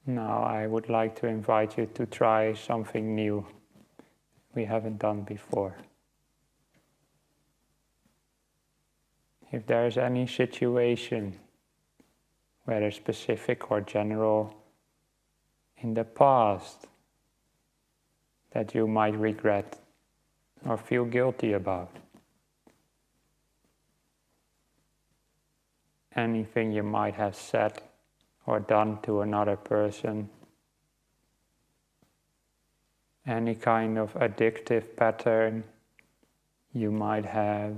Now I would like to invite you to try something new we haven't done before. If there is any situation, whether specific or general, in the past that you might regret or feel guilty about, anything you might have said or done to another person, any kind of addictive pattern you might have,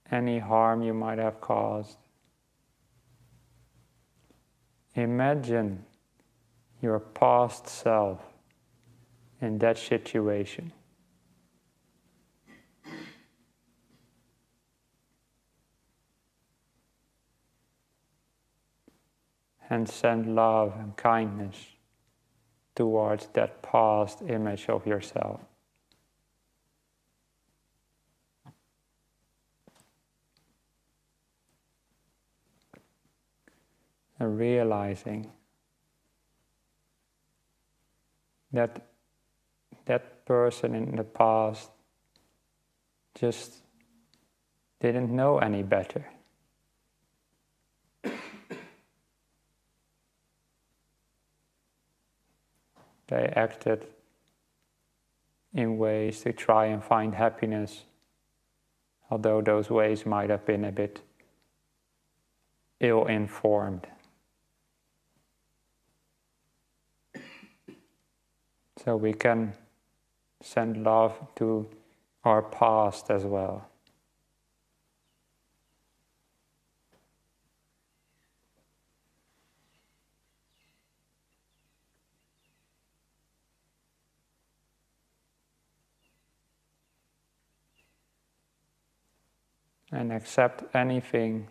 any harm you might have caused. Imagine your past self in that situation. And send love and kindness towards that past image of yourself. And realizing that that person in the past just didn't know any better. They acted in ways to try and find happiness, although those ways might have been a bit ill-informed. So we can send love to our past as well. And accept anything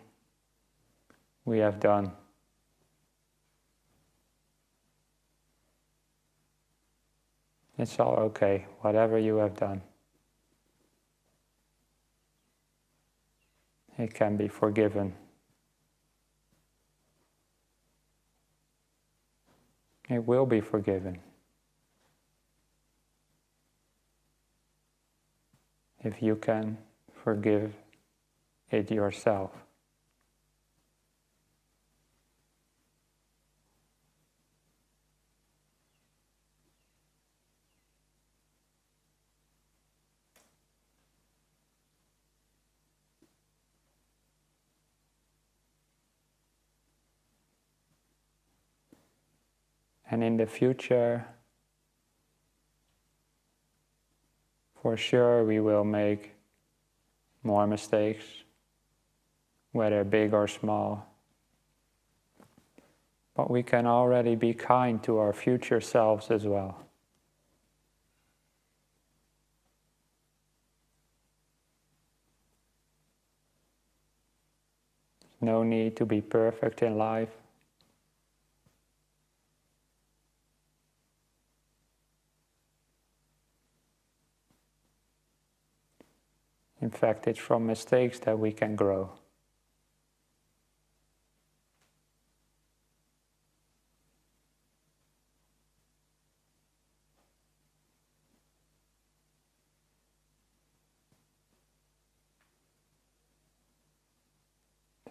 we have done. It's all okay, whatever you have done. It can be forgiven. It will be forgiven. If you can forgive it yourself. And in the future, for sure we will make more mistakes, whether big or small. But we can already be kind to our future selves as well. No need to be perfect in life. In fact, it's from mistakes that we can grow.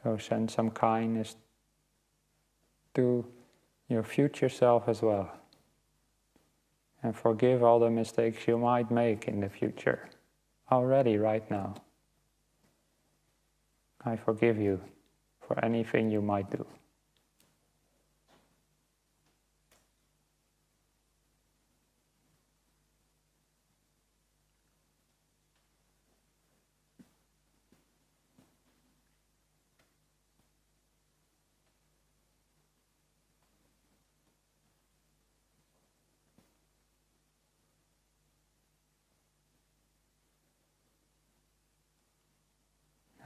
So send some kindness to your future self as well. And forgive all the mistakes you might make in the future, already right now. I forgive you for anything you might do.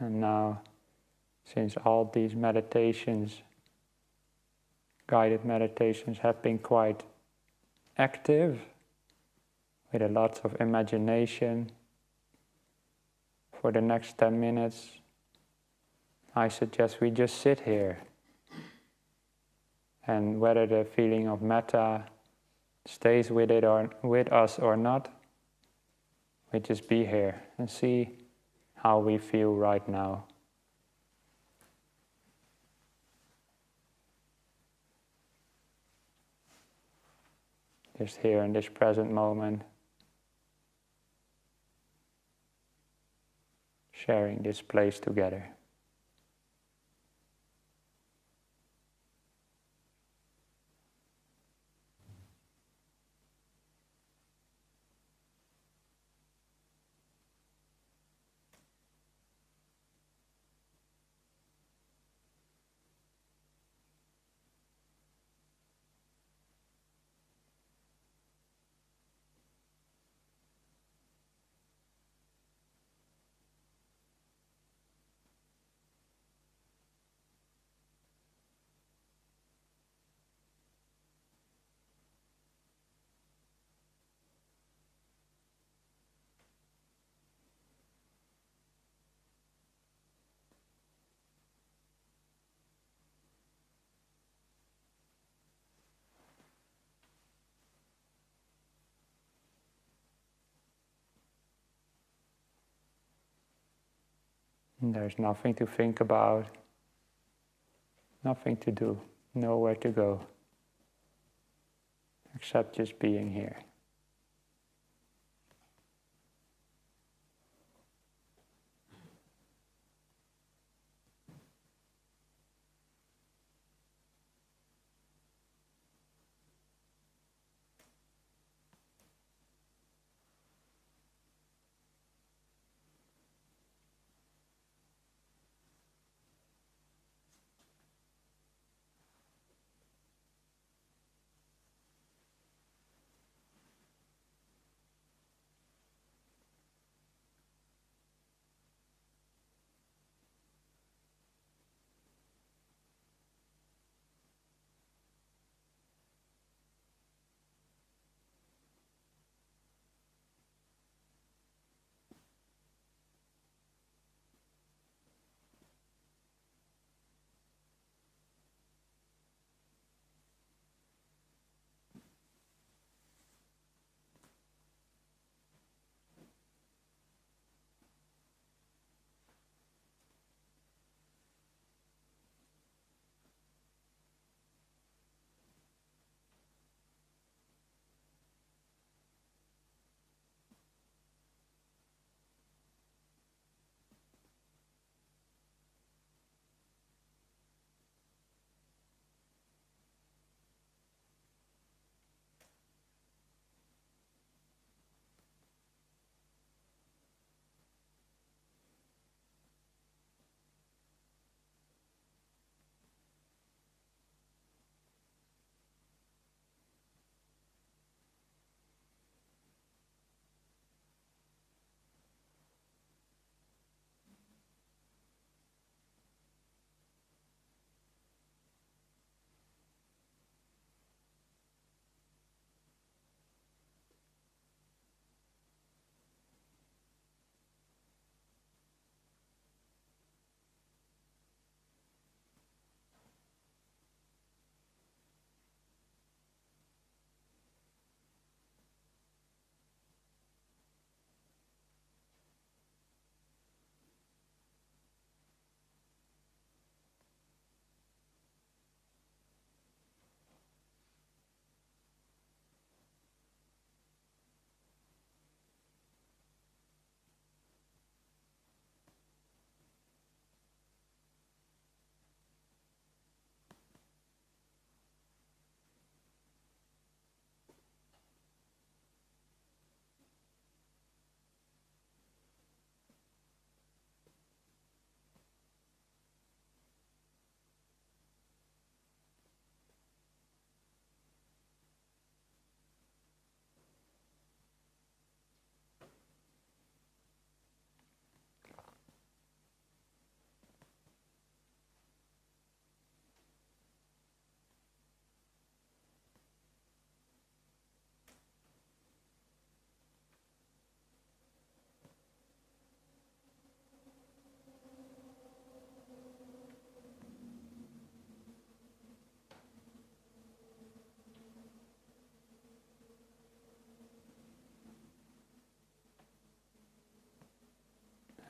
And now, since all these meditations, guided meditations, have been quite active, with a lot of imagination, for the next 10 minutes, I suggest we just sit here. And whether the feeling of metta stays with us or not, we just be here and see how we feel right now. Just here in this present moment, sharing this place together. And there's nothing to think about, nothing to do, nowhere to go, except just being here.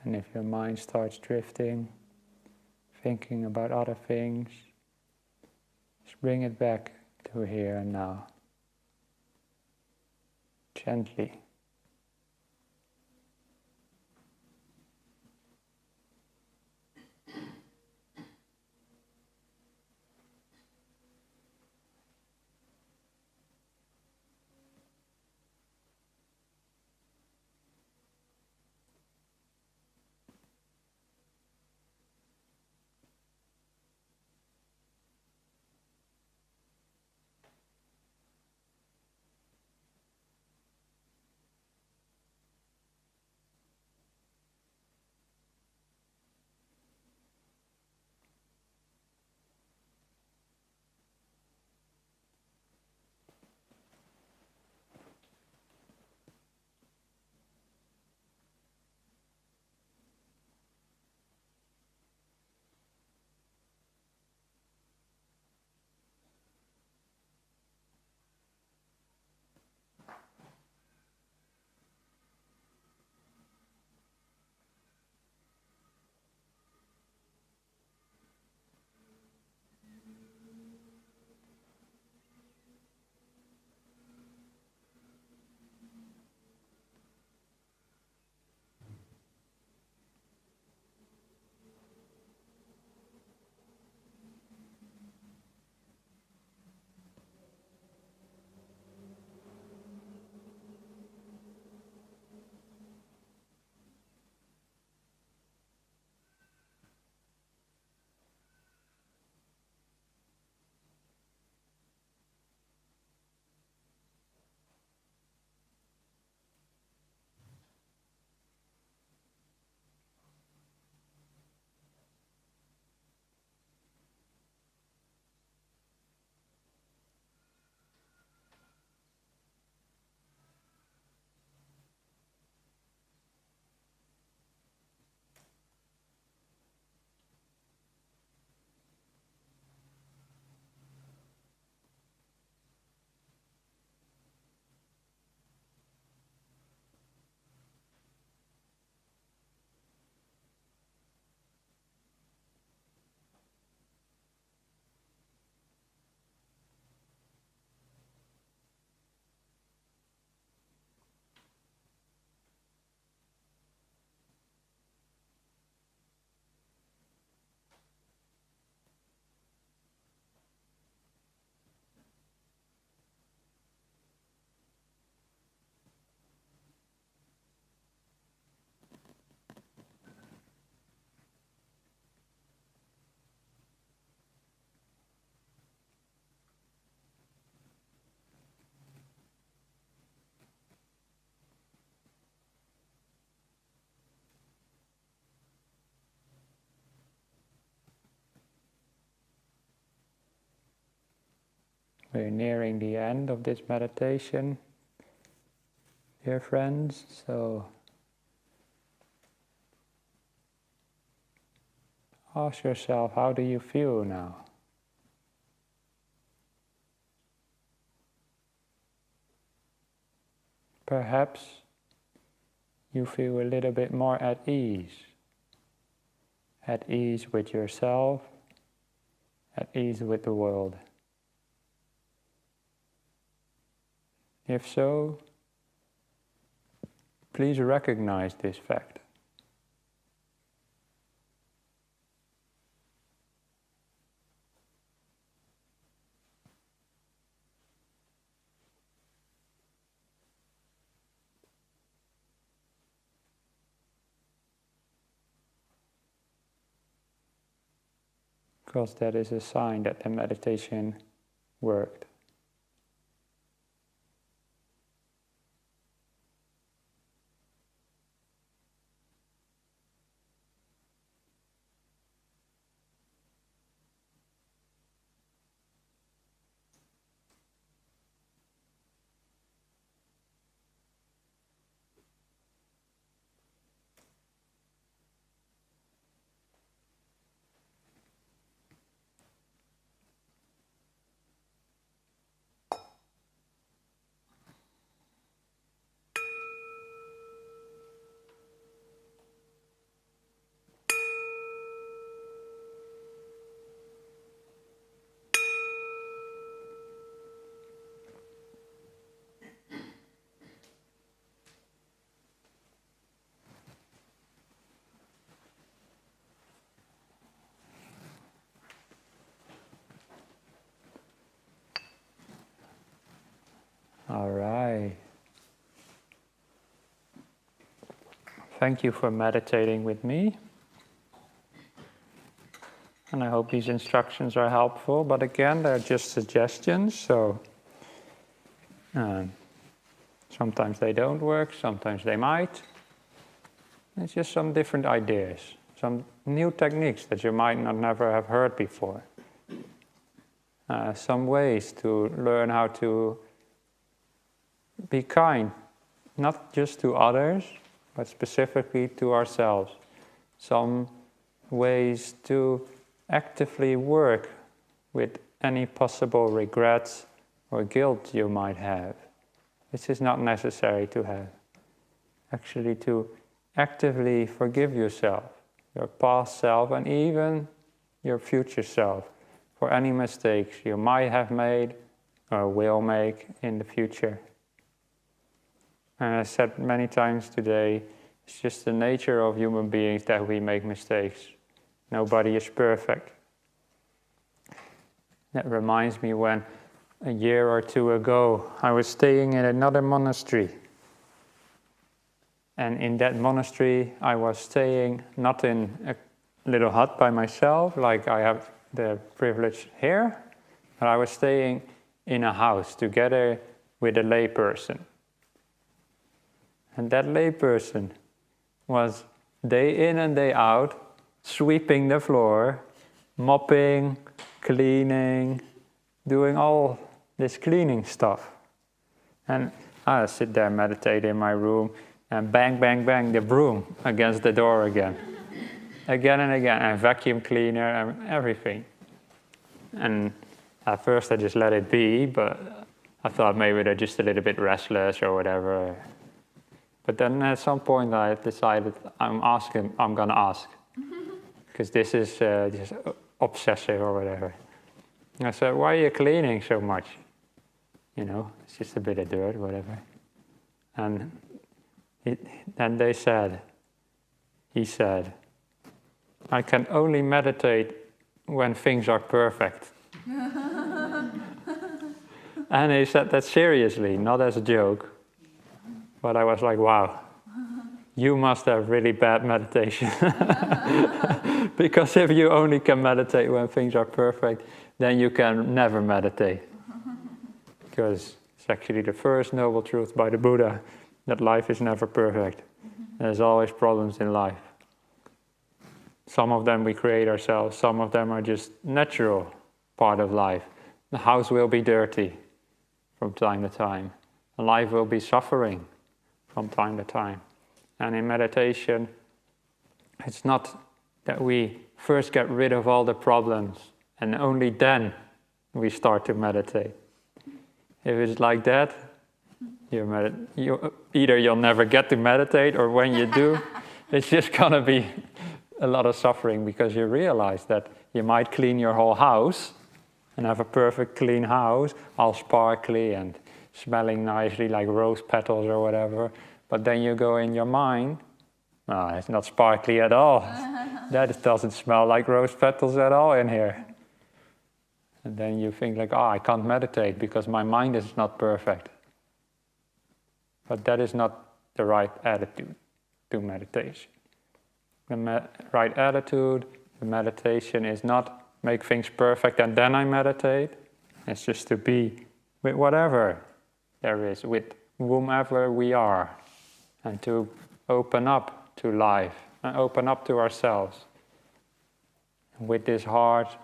And if your mind starts drifting, thinking about other things, just bring it back to here and now, gently. We're nearing the end of this meditation, dear friends, so ask yourself, how do you feel now? Perhaps you feel a little bit more at ease with yourself, at ease with the world. If so, please recognize this fact. Because that is a sign that the meditation worked. thank you for meditating with me. And I hope these instructions are helpful. But again, they're just suggestions, so sometimes they don't work, sometimes they might. It's just some different ideas, some new techniques that you might not never have heard before. Some ways to learn how to be kind, not just to others, but specifically to ourselves. Some ways to actively work with any possible regrets or guilt you might have. This is not necessary to have. Actually, to actively forgive yourself, your past self, and even your future self for any mistakes you might have made or will make in the future. And I said many times today, it's just the nature of human beings that we make mistakes. Nobody is perfect. That reminds me when a year or two ago I was staying in another monastery. And in that monastery I was staying not in a little hut by myself like I have the privilege here, but I was staying in a house together with a layperson. And that layperson was day in and day out sweeping the floor, mopping, cleaning, doing all this cleaning stuff. And I sit there, meditate in my room, and bang, bang, bang, the broom against the door again. Again and again, and vacuum cleaner and everything. And at first I just let it be, but I thought maybe they're just a little bit restless or whatever. But then at some point I decided I'm gonna ask. Because this is just obsessive or whatever. And I said, why are you cleaning so much? You know, it's just a bit of dirt, whatever. And then he said, I can only meditate when things are perfect. And he said that seriously, not as a joke. But I was like, wow, you must have really bad meditation. Because if you only can meditate when things are perfect, then you can never meditate. Because it's actually the first noble truth by the Buddha, that life is never perfect. There's always problems in life. Some of them we create ourselves, some of them are just natural part of life. The house will be dirty from time to time. Life will be suffering from time to time. And in meditation, it's not that we first get rid of all the problems and only then we start to meditate. If it's like that, either you'll never get to meditate, or when you do, it's just going to be a lot of suffering, because you realize that you might clean your whole house and have a perfect clean house, all sparkly and smelling nicely like rose petals or whatever. But then you go in your mind, it's not sparkly at all. That doesn't smell like rose petals at all in here. And then you think like, I can't meditate because my mind is not perfect. But that is not the right attitude to meditation. The right attitude, the meditation is not make things perfect and then I meditate. It's just to be with whatever there is, with whomever we are, and to open up to life and open up to ourselves with this heart,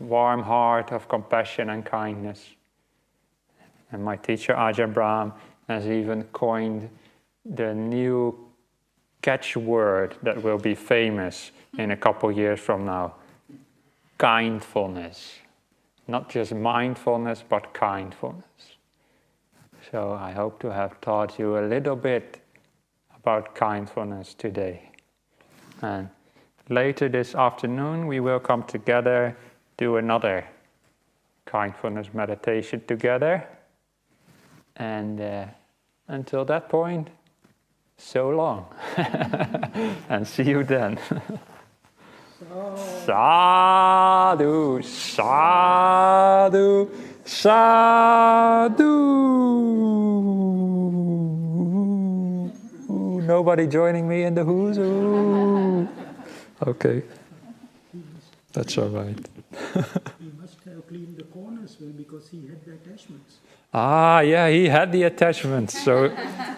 warm heart of compassion and kindness. And my teacher Ajahn Brahm has even coined the new catchword that will be famous in a couple years from now: kindfulness. Not just mindfulness, but kindfulness. So I hope to have taught you a little bit about kindfulness today. And later this afternoon we will come together, do another kindfulness meditation together. And until that point, so long. And see you then. Sadhu, sadhu, sadhu. nobody joining me in the who's. Ooh. Okay. That's all right. He must have cleaned the corners well because he had the attachments. Ah, yeah, he had the attachments, so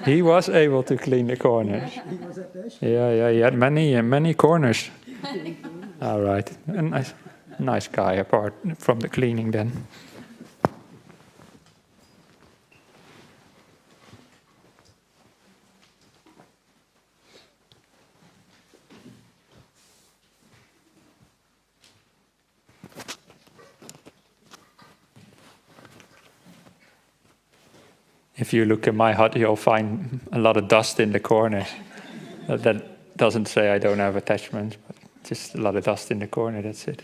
he was able to clean the corners. He was attached. Yeah, he had many corners. All right, a nice guy apart from the cleaning then. If you look in my hut, you'll find a lot of dust in the corners. That doesn't say I don't have attachments, but just a lot of dust in the corner, that's it.